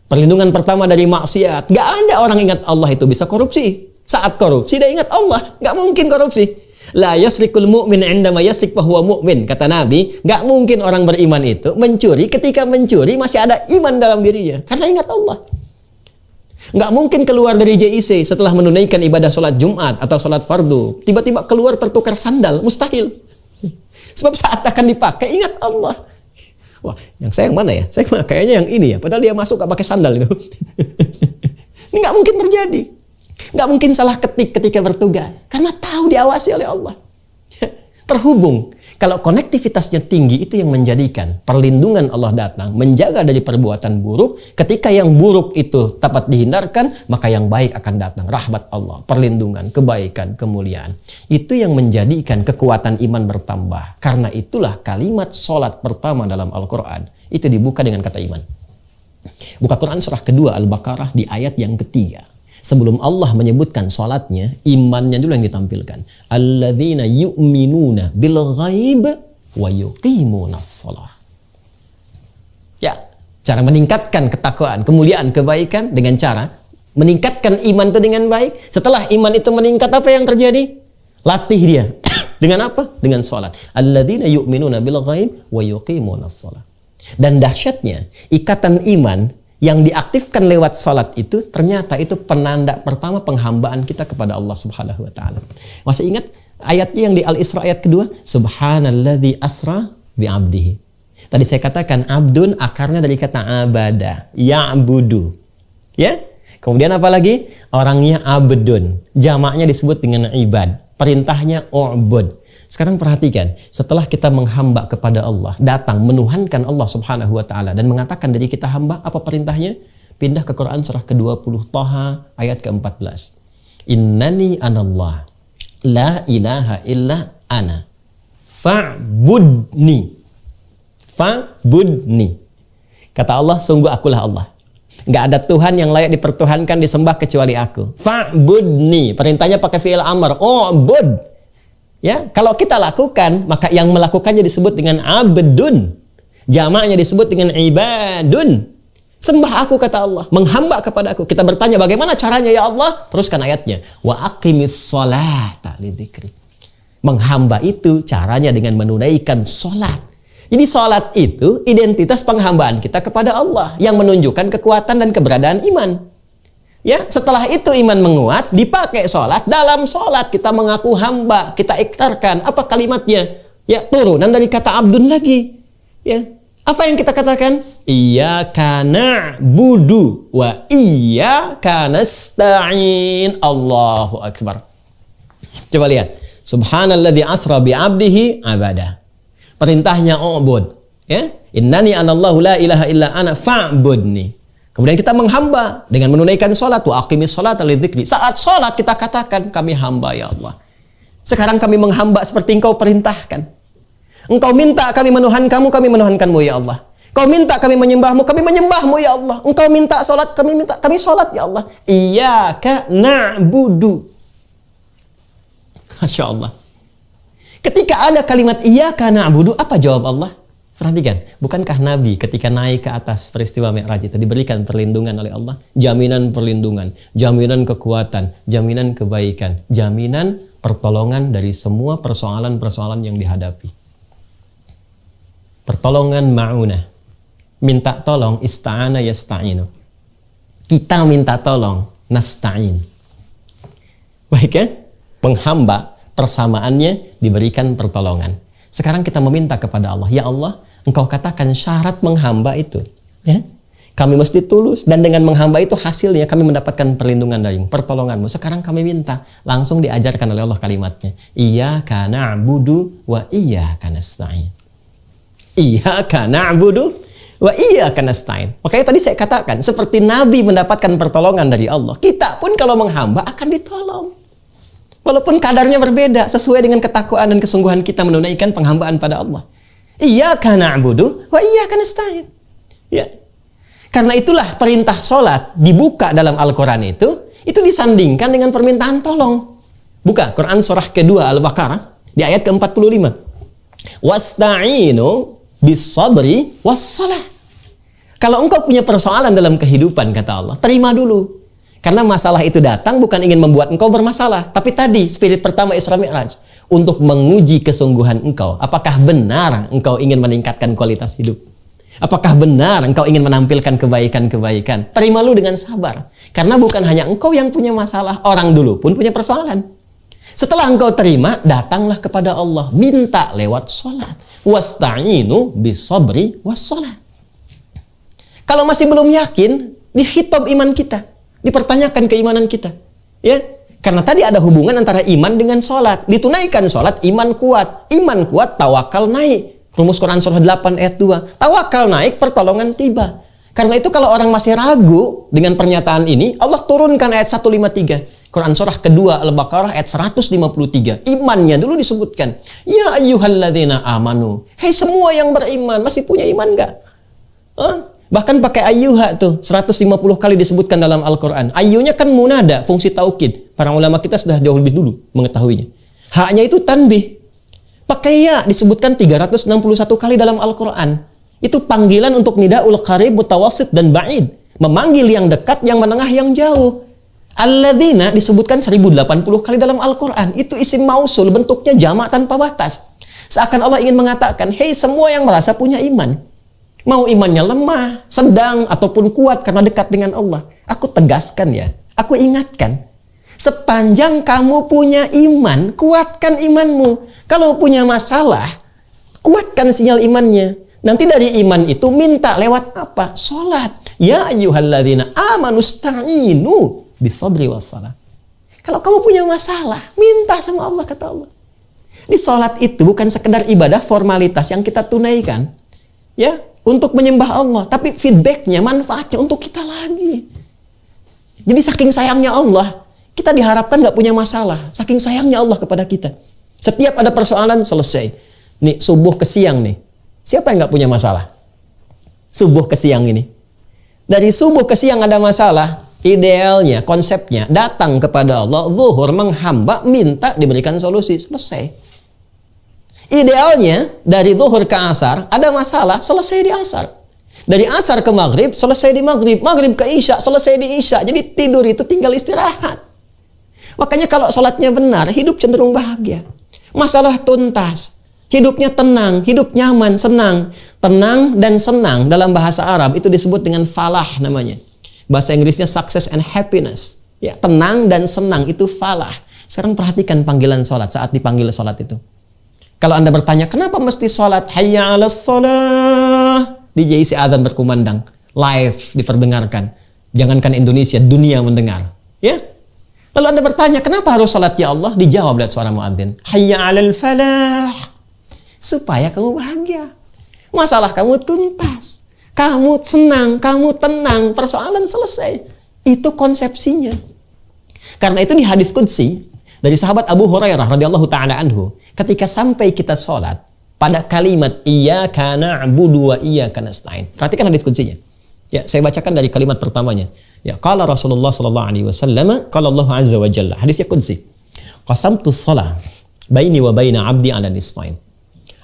Perlindungan pertama dari maksiat. Gak ada orang ingat Allah itu bisa korupsi. Saat korupsi dia ingat Allah, gak mungkin korupsi. La yasrikul mu'min indama yasrik fahuwa mu'min. Kata Nabi, gak mungkin orang beriman itu mencuri, ketika mencuri masih ada iman dalam dirinya. Karena ingat Allah. Gak mungkin keluar dari JIC setelah menunaikan ibadah sholat Jumat atau sholat fardu. Tiba-tiba keluar tertukar sandal. Mustahil. Sebab saat akan dipakai, ingat Allah. Wah, yang saya yang mana ya? Saya kayaknya yang ini ya. Padahal dia masuk gak pakai sandal. Gitu. Ini gak mungkin terjadi. Nggak mungkin salah ketik ketika bertugas. Karena tahu diawasi oleh Allah. Terhubung. Kalau konektivitasnya tinggi, itu yang menjadikan perlindungan Allah datang. Menjaga dari perbuatan buruk. Ketika yang buruk itu dapat dihindarkan, maka yang baik akan datang. Rahmat Allah, perlindungan, kebaikan, kemuliaan. Itu yang menjadikan kekuatan iman bertambah. Karena itulah kalimat sholat pertama dalam Al-Quran. Itu dibuka dengan kata iman. Buka Quran surah kedua Al-Baqarah di ayat yang ketiga. Sebelum Allah menyebutkan sholatnya, imannya dulu yang ditampilkan. Alladzina yu'minuna bil ghaib wa yuqimunas shalah. Ya, cara meningkatkan ketakwaan, kemuliaan, kebaikan dengan cara meningkatkan iman itu dengan baik. Setelah iman itu meningkat, apa yang terjadi? Latih dia. Dengan apa? Dengan sholat. Alladzina yu'minuna bil ghaib wa yuqimunas shalah. Dan dahsyatnya, ikatan iman yang diaktifkan lewat salat itu ternyata itu penanda pertama penghambaan kita kepada Allah Subhanahu wa Ta'ala. Masih ingat ayatnya yang di Al-Isra ayat kedua? Subhanalladzi asra bi abdihi. Tadi saya katakan abdun akarnya dari kata abada, ya'budu. Ya? Kemudian apa lagi? Orangnya abdun. Jamaknya disebut dengan ibad. Perintahnya u'bud. Sekarang perhatikan, setelah kita menghamba kepada Allah, datang menuhankan Allah Subhanahu wa Ta'ala dan mengatakan dari kita hamba, apa perintahnya? Pindah ke Quran surah ke-20 Thaha ayat ke-14. Innani anallah la ilaha illa ana fa'budni. Fa'budni. Kata Allah, sungguh akulah Allah. Nggak ada Tuhan yang layak dipertuhankan, disembah kecuali aku. Fa'budni, perintahnya pakai fi'il amr. Ubud. Ya, kalau kita lakukan, maka yang melakukannya disebut dengan abdun. Jamaknya disebut dengan ibadun. Sembah aku, kata Allah, menghamba kepada aku. Kita bertanya, bagaimana caranya ya Allah? Teruskan ayatnya. Wa aqimis sholata lidzikri. Menghamba itu caranya dengan menunaikan sholat. Jadi sholat itu identitas penghambaan kita kepada Allah yang menunjukkan kekuatan dan keberadaan iman. Ya, setelah itu iman menguat, dipakai sholat. Dalam sholat kita mengaku hamba, kita iktarkan. Apa kalimatnya? Ya, turunan dari kata abdun lagi. Ya, apa yang kita katakan? Iyyaka na'budu wa iyyaka nasta'in. Allahu akbar. Coba lihat. Subhanalladzi asra bi 'abdihi 'abada. Perintahnya ubud, ya. Innani anallahu la ilaha illa ana fa'budni. Kemudian kita menghamba dengan menunaikan salat, wa aqimis sholata lidzikri. Saat salat kita katakan, kami hamba ya Allah. Sekarang kami menghamba seperti Engkau perintahkan. Engkau minta kami menuhan kamu, kami menuhankanmu ya Allah. Kau minta kami menyembahmu, kami menyembahmu ya Allah. Engkau minta salat, kami salat ya Allah. Iyyaka na'budu. Masya Allah. Ketika ada kalimat iyyaka na'budu, apa jawab Allah? Perhatikan, bukankah Nabi ketika naik ke atas peristiwa Mi'raj itu diberikan perlindungan oleh Allah? Jaminan perlindungan, jaminan kekuatan, jaminan kebaikan, jaminan pertolongan dari semua persoalan-persoalan yang dihadapi. Pertolongan ma'unah. Minta tolong, ista'ana yasta'inu. Kita minta tolong, nasta'in. Baik ya? Menghamba, persamaannya diberikan pertolongan. Sekarang kita meminta kepada Allah, ya Allah, Engkau katakan syarat menghamba itu, ya, kami mesti tulus, dan dengan menghamba itu hasilnya kami mendapatkan perlindungan darimu, pertolonganmu. Sekarang kami minta, langsung diajarkan oleh Allah kalimatnya, iyyaka na'budu wa iyyaka nasta'in. Iyyaka na'budu wa iyyaka nasta'in. Makanya tadi saya katakan, seperti Nabi mendapatkan pertolongan dari Allah, kita pun kalau menghamba akan ditolong. Walaupun kadarnya berbeda, sesuai dengan ketakwaan dan kesungguhan kita menunaikan penghambaan pada Allah. Iyyaka na'budu wa iyyaka nasta'in. Ya. Karena itulah perintah sholat dibuka dalam Al-Quran itu disandingkan dengan permintaan tolong. Buka Quran surah kedua Al-Baqarah di ayat ke-45. Wasta'inu bis-sabri was-salah. Kalau engkau punya persoalan dalam kehidupan, kata Allah, terima dulu. Karena masalah itu datang bukan ingin membuat engkau bermasalah. Tapi tadi, spirit pertama Isra Mi'raj. Untuk menguji kesungguhan engkau. Apakah benar engkau ingin meningkatkan kualitas hidup? Apakah benar engkau ingin menampilkan kebaikan-kebaikan? Terima lu dengan sabar. Karena bukan hanya engkau yang punya masalah. Orang dulu pun punya persoalan. Setelah engkau terima, datanglah kepada Allah. Minta lewat sholat. Wasta'inu bis-sabri was-salat. Kalau masih belum yakin, dikhitab iman kita. Dipertanyakan keimanan kita, ya, karena tadi ada hubungan antara iman dengan sholat. Ditunaikan sholat, iman kuat, tawakal naik. Rumus Quran surah 8 ayat 2, tawakal naik, pertolongan tiba. Karena itu kalau orang masih ragu dengan pernyataan ini, Allah turunkan ayat 153, Quran surah kedua Al-Baqarah ayat 153. Imannya dulu disebutkan, ya ayyuhalladzina amanu, hei semua yang beriman. Masih punya iman nggak? Bahkan pakai ayyuha tuh 150 kali disebutkan dalam Al-Quran. Ayyunya kan munada, fungsi taukid. Para ulama kita sudah jauh lebih dulu mengetahuinya. Haknya itu tanbih. Pakai ya disebutkan 361 kali dalam Al-Quran. Itu panggilan untuk nida'ul qarib, mutawassit, dan ba'id. Memanggil yang dekat, yang menengah, yang jauh. Alladzina disebutkan 1080 kali dalam Al-Quran. Itu isim mausul, bentuknya jamak tanpa batas. Seakan Allah ingin mengatakan, hei semua yang merasa punya iman. Mau imannya lemah, sedang, ataupun kuat karena dekat dengan Allah. Aku tegaskan ya, aku ingatkan. Sepanjang kamu punya iman, kuatkan imanmu. Kalau punya masalah, kuatkan sinyal imannya. Nanti dari iman itu minta lewat apa? Sholat. Ya ayyuhalladzina amanu sta'inu bis-sabri was-salah. Kalau kamu punya masalah, minta sama Allah, kata Allah. Di sholat itu bukan sekedar ibadah formalitas yang kita tunaikan. Ya, untuk menyembah Allah, tapi feedbacknya, manfaatnya untuk kita lagi. Jadi saking sayangnya Allah, kita diharapkan nggak punya masalah. Saking sayangnya Allah kepada kita. Setiap ada persoalan, selesai. Nih, subuh ke siang nih. Siapa yang nggak punya masalah? Subuh ke siang ini. Dari subuh ke siang ada masalah, idealnya, konsepnya, datang kepada Allah, zuhur menghamba, minta diberikan solusi, selesai. Idealnya, dari zuhur ke asar, ada masalah, selesai di asar. Dari asar ke maghrib, selesai di maghrib. Maghrib ke isya, selesai di isya. Jadi tidur itu tinggal istirahat. Makanya kalau sholatnya benar, hidup cenderung bahagia. Masalah tuntas. Hidupnya tenang, hidup nyaman, senang. Tenang dan senang dalam bahasa Arab itu disebut dengan falah namanya. Bahasa Inggrisnya success and happiness. Ya, tenang dan senang itu falah. Sekarang perhatikan panggilan sholat saat dipanggil sholat itu. Kalau Anda bertanya, kenapa mesti sholat? Hayya 'alas sholah. Di JIC azan berkumandang. Live diperdengarkan. Jangankan Indonesia, dunia mendengar. Ya. Lalu Anda bertanya, kenapa harus sholat ya Allah? Dijawab lewat suara muadzin. Hayya 'alal falah. Supaya kamu bahagia. Masalah kamu tuntas. Kamu senang, kamu tenang, persoalan selesai. Itu konsepsinya. Karena itu di hadis qudsi dari sahabat Abu Hurairah radhiyallahu taala anhu, ketika sampai kita sholat pada kalimat iyyaka na'budu wa iyyaka nasta'in. Perhatikan hadis qudzinya. Ya, saya bacakan dari kalimat pertamanya. Ya, qala Rasulullah sallallahu alaihi wasallam, qala Allah azza wa jalla. Hadisnya qudsi. Qasamtu shalah baini wa baina 'abdi 'ala nisfain.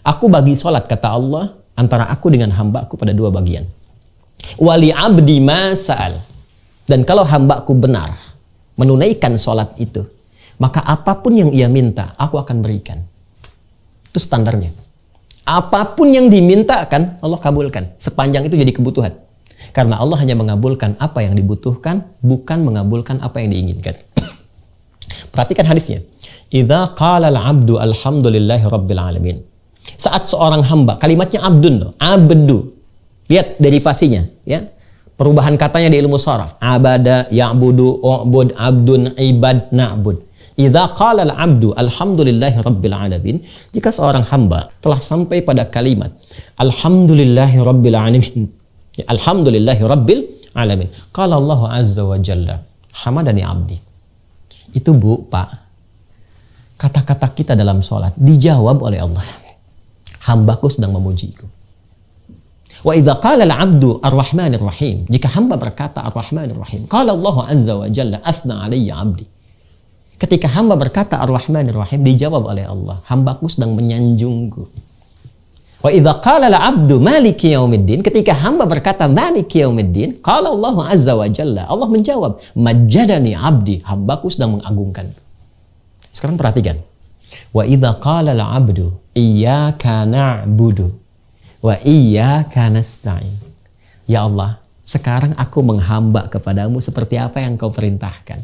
Aku bagi sholat, kata Allah, antara aku dengan hamba-Ku pada dua bagian. Wali abdi ma sa'al. Dan kalau hamba-Ku benar menunaikan sholat itu, maka apapun yang ia minta, aku akan berikan. Itu standarnya. Apapun yang dimintakan, Allah kabulkan. Sepanjang itu jadi kebutuhan. Karena Allah hanya mengabulkan apa yang dibutuhkan, bukan mengabulkan apa yang diinginkan. Perhatikan hadisnya. Idza qala al-'abdu alhamdulillahi rabbil alamin. Saat seorang hamba, kalimatnya abdun loh, abdu. Lihat derivasinya, ya. Perubahan katanya di ilmu sharaf. Abada, ya'budu, u'bud, abdun, ibad, na'bud. Idza qala al-'abdu alhamdulillahi rabbil alamin, jika seorang hamba telah sampai pada kalimat alhamdulillahi rabbil alamin. Ya, alhamdulillahi rabbil alamin. Qala Allah azza wa jalla, hamadani 'abdi. Itu Bu, Pak. Kata-kata kita dalam sholat dijawab oleh Allah. Hambaku sedang memujiku. Wa idza qala al-'abdu ar-rahmanir rahim. Jika hamba berkata ar-rahmanir rahim, qala Allah azza wa jalla athna 'alayya 'abdi. Ketika hamba berkata ar-rahmanir rahim, dijawab oleh Allah, hambaku sedang menyanjungku. Wa idza qala al-'abdu maliki yaumiddin. Ketika hamba berkata maliki yaumiddin, qala Allah azza wa jalla, Allah menjawab majjadani 'abdi, hambaku sedang mengagungkanku. Sekarang perhatikan. Wa idza qala al-'abdu iyyaka na'budu wa iyyaka nasta'in. Ya Allah, sekarang aku menghamba kepadamu seperti apa yang Kau perintahkan.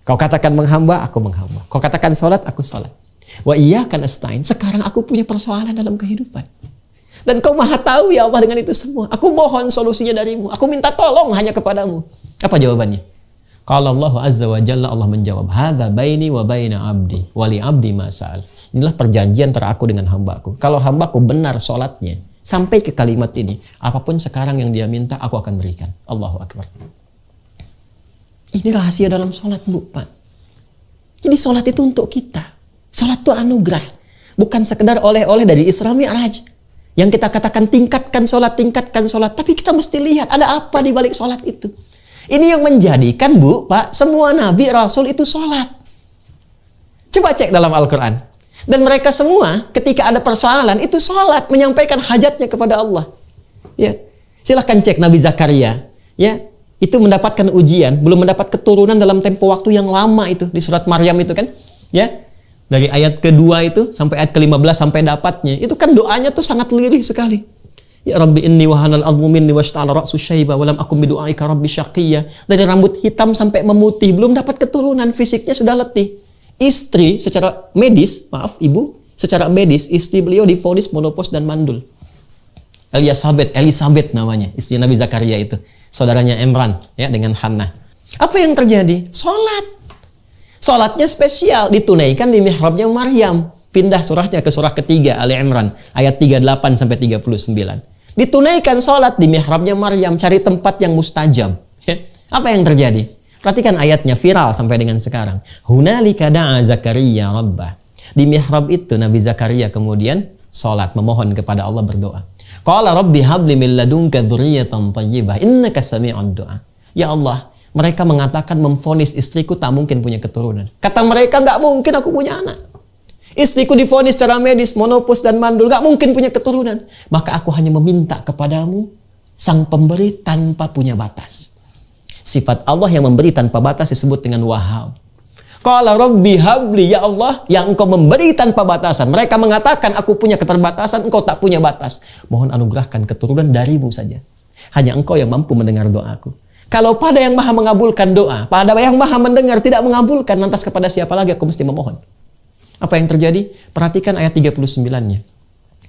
Kau katakan menghamba, aku menghamba. Kau katakan sholat, aku sholat. Wa iyyaka nasta'in. Sekarang aku punya persoalan dalam kehidupan. Dan Kau maha tahu ya Allah dengan itu semua. Aku mohon solusinya darimu. Aku minta tolong hanya kepadamu. Apa jawabannya? Qala Allah azza wa jalla, Allah menjawab, hadza baini wa baina abdi wa li abdi ma sa'al. Inilah perjanjian antara aku dengan hambaku. Kalau hambaku benar sholatnya sampai ke kalimat ini, apapun sekarang yang dia minta, aku akan berikan. Allahu akbar. Ini rahasia dalam sholat, Bu, Pak. Jadi sholat itu untuk kita. Sholat itu anugerah. Bukan sekedar oleh-oleh dari Isra Mi'raj. Yang kita katakan tingkatkan sholat. Tapi kita mesti lihat ada apa di balik sholat itu. Ini yang menjadikan, Bu, Pak, semua Nabi, Rasul itu sholat. Coba cek dalam Al-Quran. Dan mereka semua ketika ada persoalan itu sholat, menyampaikan hajatnya kepada Allah. Ya, silahkan cek Nabi Zakaria. Ya, itu mendapatkan ujian, belum mendapat keturunan dalam tempo waktu yang lama itu di surat Maryam itu kan. Ya, dari ayat kedua itu sampai ayat ke-15 sampai dapatnya. Itu kan doanya tuh sangat lirih sekali. Ya Rabbi inni wahanal azmu minni washta'ala ra'su syaiba walam akum bidu'aika rabbi syaqiyya. Dari rambut hitam sampai memutih, belum dapat keturunan, fisiknya sudah letih. Istri secara medis, maaf ibu, secara medis istri beliau divonis menopause dan mandul. Elisabeth namanya, istri Nabi Zakaria itu, saudaranya Imran ya dengan Hannah. Apa yang terjadi? Salatnya spesial, ditunaikan di mihrabnya Maryam. Pindah surahnya ke surah ketiga Ali Imran ayat 38 sampai 39. Ditunaikan sholat di mihrabnya Maryam, cari tempat yang mustajab. Apa yang terjadi? Perhatikan ayatnya, viral sampai dengan sekarang. Hunalika da'a Zakaria rabbah. Di mihrab itu Nabi Zakaria kemudian salat, memohon kepada Allah, berdoa. Qala rabbi habli min ladunka dzurriyyatan thayyibah innaka sami'ud du'a. Ya Allah, mereka mengatakan memvonis istriku tak mungkin punya keturunan. Kata mereka, nggak mungkin aku punya anak. Istriku divonis secara medis, monopause dan mandul, nggak mungkin punya keturunan. Maka aku hanya meminta kepadamu, sang pemberi tanpa punya batas. Sifat Allah yang memberi tanpa batas disebut dengan Wahhab. Qala rabbi habli, ya Allah, yang engkau memberi tanpa batasan. Mereka mengatakan aku punya keterbatasan, engkau tak punya batas. Mohon anugerahkan keturunan darimu saja. Hanya engkau yang mampu mendengar doaku. Kalau pada yang maha mengabulkan doa, pada yang maha mendengar tidak mengabulkan, lantas kepada siapa lagi aku mesti memohon? Apa yang terjadi? Perhatikan ayat 39-nya.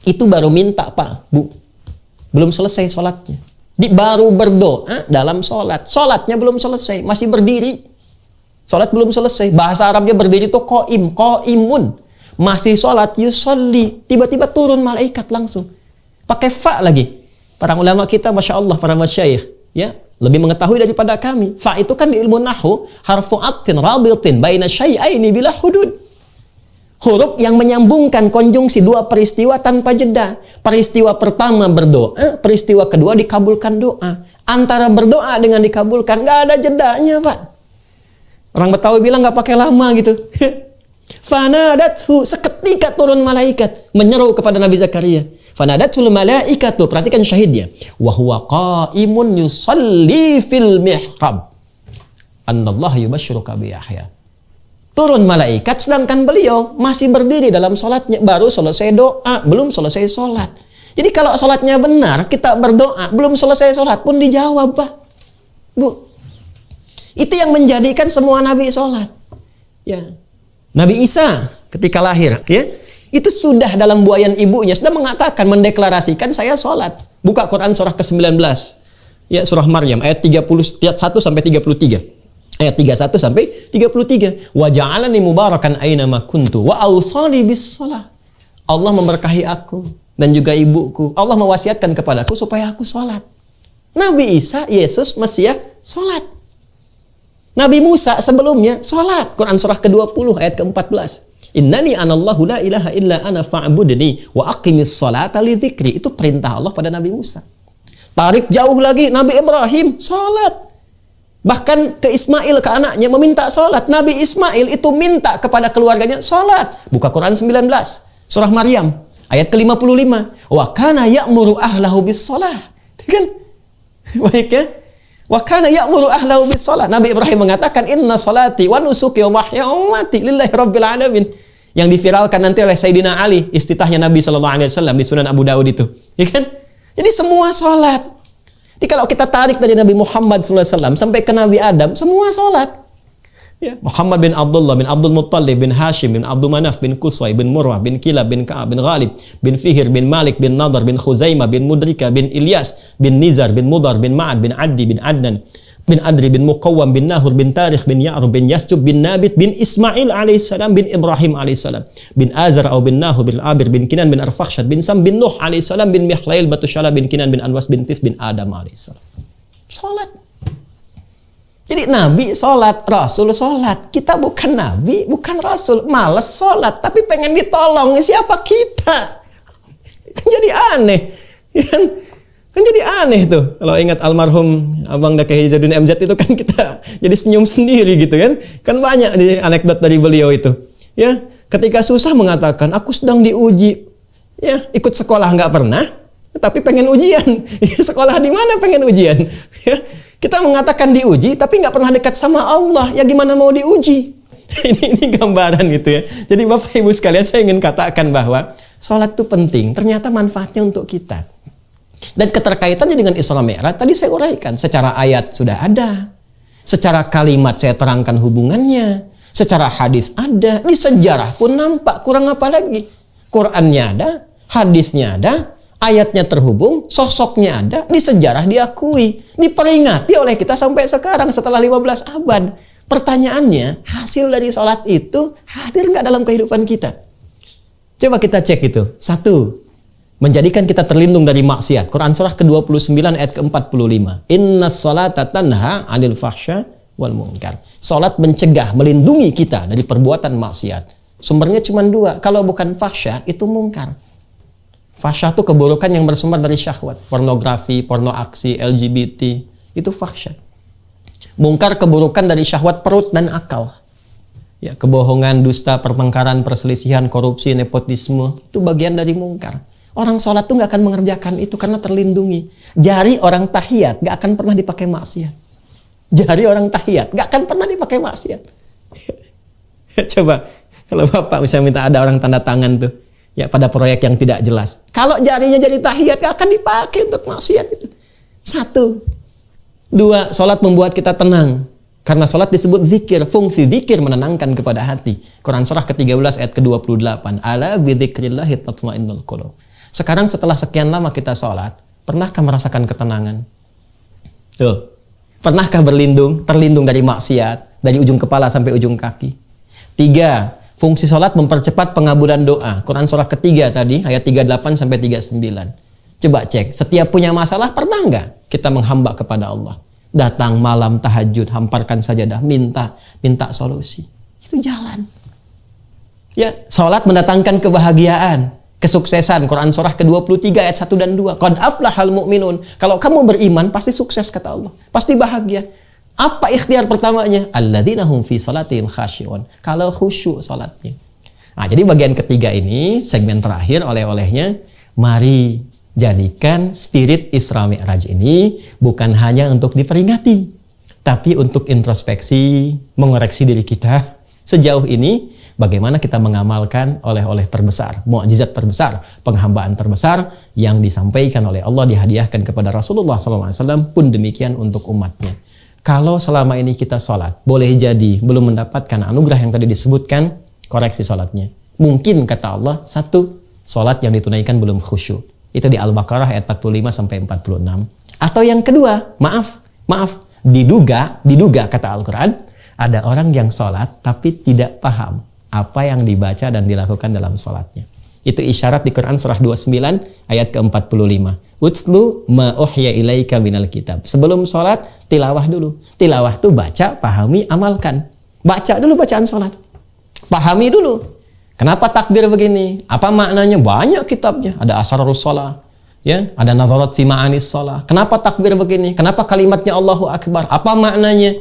Itu baru minta, Pak, Bu. Belum selesai sholatnya. Baru berdoa dalam sholat. Sholatnya belum selesai, masih berdiri. Sholat belum selesai. Bahasa Arabnya berdiri itu qaim, qaimun. Masih sholat, yusolli. Tiba-tiba turun malaikat langsung. Pakai fa lagi. Para ulama kita, Masya Allah, para masyayikh, ya, lebih mengetahui daripada kami. Fa itu kan di ilmu nahwu, harfu atfin rabitin baina syai'aini bila hudud. Huruf yang menyambungkan konjungsi dua peristiwa tanpa jeda. Peristiwa pertama berdoa, peristiwa kedua dikabulkan doa. Antara berdoa dengan dikabulkan, nggak ada jedanya, Pak. Orang Betawi bilang nggak pakai lama gitu. Fanadathu, seketika turun malaikat menyeru kepada Nabi Zakaria. Fanadatul malaikatu, perhatikan syahidnya. Wa huwa qaimun yusalli fil mihrab. Annallahu yubashshiruka bi Yahya. Turun malaikat sedangkan beliau masih berdiri dalam sholatnya, baru selesai doa, belum selesai sholat. Jadi kalau sholatnya benar, kita berdoa, belum selesai sholat pun dijawab, Pak. Bu, itu yang menjadikan semua nabi sholat. Ya. Nabi Isa ketika lahir, ya, itu sudah dalam buayan ibunya, sudah mengatakan, mendeklarasikan saya sholat. Buka Quran surah ke-19, ya, surah Maryam, ayat 31 sampai 33. Ayat 31 sampai 33. Wa ja'alani mubarakan aina ma kuntu wa awsani bis shalah. Allah memberkahi aku dan juga ibuku. Allah mewasiatkan kepadaku supaya aku sholat. Nabi Isa, Yesus, Mesias, sholat. Nabi Musa sebelumnya sholat. Quran surah ke-20 ayat ke-14. Innani anallahu la ilaha illa ana fa'budni wa aqimis sholata li dzikri. Itu perintah Allah pada Nabi Musa. Tarik jauh lagi, Nabi Ibrahim sholat. Bahkan ke Ismail, ke anaknya, meminta sholat. Nabi Ismail itu minta kepada keluarganya sholat. Buka Quran 19, surah Maryam, ayat ke-55. Wa kana ya'muru ahlahu bis sholah. Kan? Baik ya? Wa kana ya'muru ahlahu bis sholah. Nabi Ibrahim mengatakan, inna sholati wa nusuki wa mahya wa mamati lillahi rabbil alamin. Yang diviralkan nanti oleh Sayyidina Ali, iftitahnya Nabi SAW di Sunan Abu Daud itu. Ya kan? Jadi semua sholat. Jadi kalau kita tarik dari Nabi Muhammad SAW sampai ke Nabi Adam, semua sholat. Ya. Muhammad bin Abdullah bin Abdul Muttalib bin Hashim bin Abdul Manaf bin Qusay bin Murrah bin Kilab bin Ka'ab bin Ghalib bin Fihir bin Malik bin Nadar bin Khuzaimah bin Mudrika bin Ilyas bin Nizar bin Mudar bin Ma'ad bin Addi bin Adnan bin Adri bin Muqawwam bin Nahur bin Tarikh bin Ya'rub bin Yasjub bin Nabit bin Ismail alaihissalam bin Ibrahim alaihissalam bin Azar au bin Nahur bin Abir bin Kinan bin Arfakhshad bin Sam bin Nuh alaihissalam bin Mihlail Batushala bin Kinan bin Anwas bin Tis bin Adam alaihissalam. Salat. Jadi Nabi sholat, Rasul sholat. Kita bukan Nabi, bukan Rasul. Males sholat, tapi pengen ditolong. Siapa kita? Kan jadi aneh. Kan jadi aneh tuh. Kalau ingat almarhum Abang Daki Hizadun MZ itu kan kita jadi senyum sendiri gitu kan. Kan banyak di anekdot dari beliau itu. Ya, ketika susah mengatakan, aku sedang diuji. Ya, ikut sekolah nggak pernah, tapi pengen ujian. Sekolah di mana pengen ujian? Ya. Kita mengatakan diuji, tapi nggak pernah dekat sama Allah. Ya gimana mau diuji? ini gambaran gitu ya. Jadi Bapak Ibu sekalian, saya ingin katakan bahwa sholat itu penting. Ternyata manfaatnya untuk kita. Dan keterkaitannya dengan Isra Mi'raj, tadi saya uraikan. Secara ayat sudah ada. Secara kalimat saya terangkan hubungannya. Secara hadis ada. Ini sejarah pun nampak. Kurang apa lagi? Qurannya ada, hadisnya ada, ayatnya terhubung, sosoknya ada, ini sejarah diakui, diperingati oleh kita sampai sekarang setelah 15 abad. Pertanyaannya, hasil dari sholat itu hadir nggak dalam kehidupan kita? Coba kita cek itu. Satu, menjadikan kita terlindung dari maksiat. Quran surah ke-29 ayat ke-45. Inna sholata tanha 'anil fahsya wal munkar. Sholat mencegah, melindungi kita dari perbuatan maksiat. Sumbernya cuma dua. Kalau bukan fahsya, itu mungkar. Fahsyah itu keburukan yang bersumber dari syahwat. Pornografi, porno aksi, LGBT, itu fahsyah. Mungkar keburukan dari syahwat perut dan akal. Ya, kebohongan, dusta, pertengkaran, perselisihan, korupsi, nepotisme, itu bagian dari mungkar. Orang sholat tuh nggak akan mengerjakan itu karena terlindungi. Jari orang tahiyat nggak akan pernah dipakai maksiat. Jari orang tahiyat nggak akan pernah dipakai maksiat. Coba, kalau Bapak misalnya minta ada orang tanda tangan tuh, ya pada proyek yang tidak jelas. Kalau jarinya jadi tahiyat nggak akan dipakai untuk maksiat itu. 1. 2, sholat membuat kita tenang. Karena sholat disebut zikir, fungsi zikir menenangkan kepada hati. Quran surah ke-13 ayat ke-28. Ala bidzikrillahi tatma'innul qulub. Sekarang setelah sekian lama kita sholat, pernahkah merasakan ketenangan? Tuh. Pernahkah terlindung dari maksiat, dari ujung kepala sampai ujung kaki? 3. Fungsi sholat mempercepat pengabulan doa. Quran surah ke-3 tadi, ayat 38 sampai 39. Coba cek, setiap punya masalah pernah nggak kita menghamba kepada Allah? Datang malam tahajud, hamparkan sajadah, minta solusi. Itu jalan. Ya, sholat mendatangkan kebahagiaan, kesuksesan. Quran surah ke-23 ayat 1 dan 2. Qad aflahal mu'minun. Kalau kamu beriman pasti sukses kata Allah. Pasti bahagia. Apa ikhtiar pertamanya? Alladzina hum fi salatihim khasyi'un. Kalau khusyuk salatnya. Nah, jadi bagian ketiga ini, segmen terakhir oleh-olehnya, mari jadikan spirit Isra Mi'raj ini bukan hanya untuk diperingati, tapi untuk introspeksi, mengoreksi diri kita. Sejauh ini, bagaimana kita mengamalkan oleh-oleh terbesar, mukjizat terbesar, penghambaan terbesar yang disampaikan oleh Allah, dihadiahkan kepada Rasulullah SAW, pun demikian untuk umatnya. Kalau selama ini kita sholat, boleh jadi belum mendapatkan anugerah yang tadi disebutkan, koreksi sholatnya. Mungkin kata Allah, 1, sholat yang ditunaikan belum khusyuk. Itu di Al-Baqarah ayat 45 sampai 46. Atau yang kedua, maaf, diduga kata Al-Quran, ada orang yang sholat tapi tidak paham apa yang dibaca dan dilakukan dalam sholatnya. Itu isyarat di Quran surah 29 ayat ke-45. Utslu ma uhya ilaika minal kitab. Sebelum sholat, tilawah dulu. Tilawah itu baca, pahami, amalkan. Baca dulu bacaan sholat. Pahami dulu. Kenapa takbir begini? Apa maknanya? Banyak kitabnya. Ada Asrarus Shalah, ya, ada Nadharat fi Ma'anis Shalah. Kenapa takbir begini? Kenapa kalimatnya Allahu Akbar? Apa maknanya?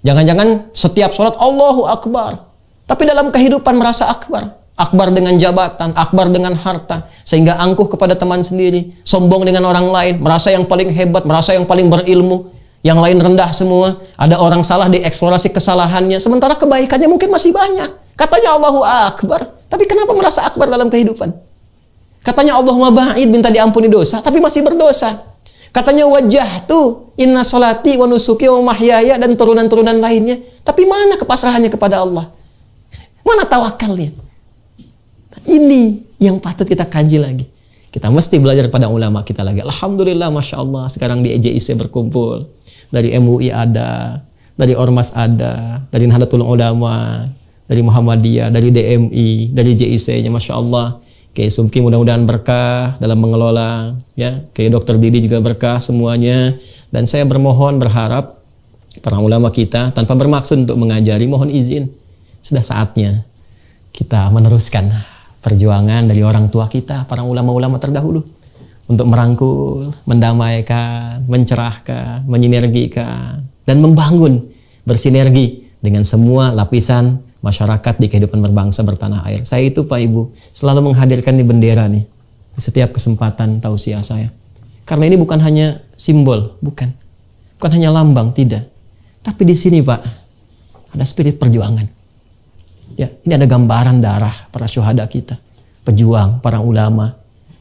Jangan-jangan setiap sholat Allahu Akbar, tapi dalam kehidupan merasa akbar. Akbar dengan jabatan, akbar dengan harta, sehingga angkuh kepada teman sendiri, sombong dengan orang lain, merasa yang paling hebat, merasa yang paling berilmu, yang lain rendah semua. Ada orang salah, dieksplorasi kesalahannya, sementara kebaikannya mungkin masih banyak. Katanya Allahu Akbar, tapi kenapa merasa akbar dalam kehidupan? Katanya Allahumma ba'id, minta diampuni dosa, tapi masih berdosa. Katanya wajjahtu inna sholati wa nusuki wa mahyaya, dan turunan-turunan lainnya, tapi mana kepasrahannya kepada Allah? Mana tawakalnya? Ini yang patut kita kaji lagi. Kita mesti belajar pada ulama kita lagi. Alhamdulillah, Masya Allah, sekarang di EJIC berkumpul. Dari MUI ada, dari Ormas ada, dari Nahdlatul Ulama, dari Muhammadiyah, dari DMI, dari JIC-nya, Masya Allah. Kayak Sumki mudah-mudahan berkah dalam mengelola, ya. Kayak Dr. Didi juga berkah semuanya. Dan saya bermohon, berharap para ulama kita tanpa bermaksud untuk mengajari, mohon izin, sudah saatnya kita meneruskan perjuangan dari orang tua kita, para ulama-ulama terdahulu, untuk merangkul, mendamaikan, mencerahkan, menyinergikan, dan membangun, bersinergi dengan semua lapisan masyarakat di kehidupan berbangsa bertanah air. Saya itu Pak Ibu selalu menghadirkan di bendera nih di setiap kesempatan tausiah saya. Karena ini bukan hanya simbol, bukan hanya lambang, tidak. Tapi di sini Pak ada spirit perjuangan. Ya, ini ada gambaran darah para syuhada kita, pejuang, para ulama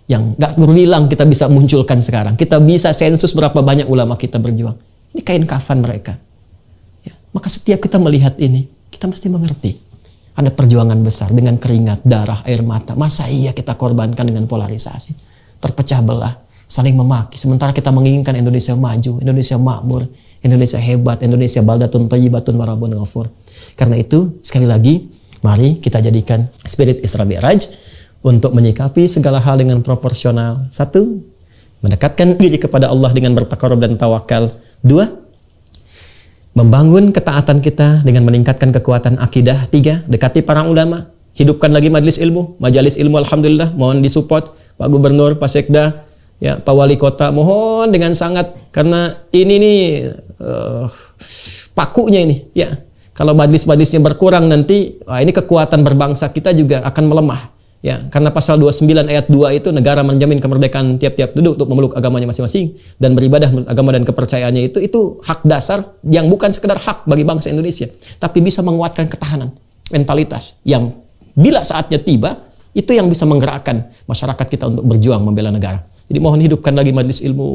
yang gak terbilang kita bisa munculkan sekarang. Kita bisa sensus berapa banyak ulama kita berjuang. Ini kain kafan mereka. Ya, maka setiap kita melihat ini, kita mesti mengerti ada perjuangan besar dengan keringat, darah, air mata. Masa iya kita korbankan dengan polarisasi, terpecah belah, saling memaki. Sementara kita menginginkan Indonesia maju, Indonesia makmur, Indonesia hebat, Indonesia baldatun thayyibatun warabun ghafur. Karena itu, sekali lagi, mari kita jadikan spirit Isra Mi'raj untuk menyikapi segala hal dengan proporsional. 1, mendekatkan diri kepada Allah dengan bertakarub dan tawakal. 2, membangun ketaatan kita dengan meningkatkan kekuatan akidah. 3, dekati para ulama, hidupkan lagi majelis ilmu, majalis ilmu, alhamdulillah, mohon disupport, Pak Gubernur, Pak Sekda, ya, Pak Wali Kota, mohon dengan sangat, karena ini nih pakunya ini, ya. Kalau majlis-majlisnya berkurang nanti, ini kekuatan berbangsa kita juga akan melemah. Ya, karena pasal 29 ayat 2 itu negara menjamin kemerdekaan tiap-tiap penduduk untuk memeluk agamanya masing-masing dan beribadah menurut agama dan kepercayaannya itu hak dasar yang bukan sekedar hak bagi bangsa Indonesia, tapi bisa menguatkan ketahanan, mentalitas yang bila saatnya tiba itu yang bisa menggerakkan masyarakat kita untuk berjuang membela negara. Jadi mohon hidupkan lagi majelis ilmu,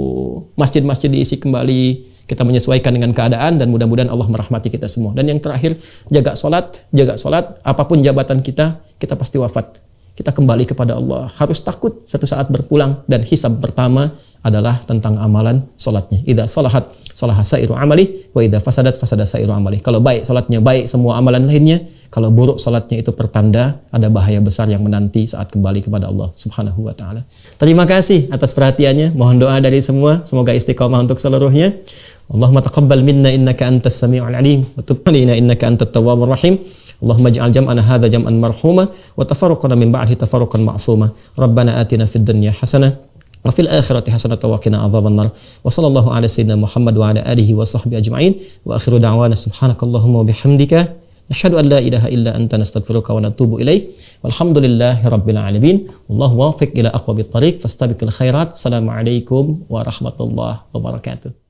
masjid-masjid diisi kembali, kita menyesuaikan dengan keadaan dan mudah-mudahan Allah merahmati kita semua. Dan yang terakhir, jaga salat, apapun jabatan kita pasti wafat. Kita kembali kepada Allah, harus takut satu saat berpulang, dan hisab pertama adalah tentang amalan salatnya. Idza salahat salaha sairu amali wa idza fasadat fasada sairu amali. Kalau baik salatnya, baik semua amalan lainnya. Kalau buruk salatnya, itu pertanda ada bahaya besar yang menanti saat kembali kepada Allah Subhanahu wa taala. Terima kasih atas perhatiannya. Mohon doa dari semua, semoga istiqomah untuk seluruhnya. Allahumma taqabbal minna innaka antas samiul alim wa tub alaina innaka antat tawwabur rahim. Allahumma ij'al jam'ana hadza jam'an marhuma wa tafarruqana min ba'dihi tafarruqan ma'suma. Rabbana atina fid dunya hasanah wa fil akhirati hasanah wa qina adzabannar. Wa sallallahu ala sayyidina Muhammad wa ala alihi wa sahbihi ajma'in. Wa akhiru da'wana subhanakallahumma wa bihamdika nashhadu an la ilaha illa anta nastaghfiruka wa natubu ilaik. Walhamdulillahi rabbil alamin. Wallahu wafiq ila aqwamit thariq fastabiqul khairat. Assalamualaikum warahmatullahi wabarakatuh.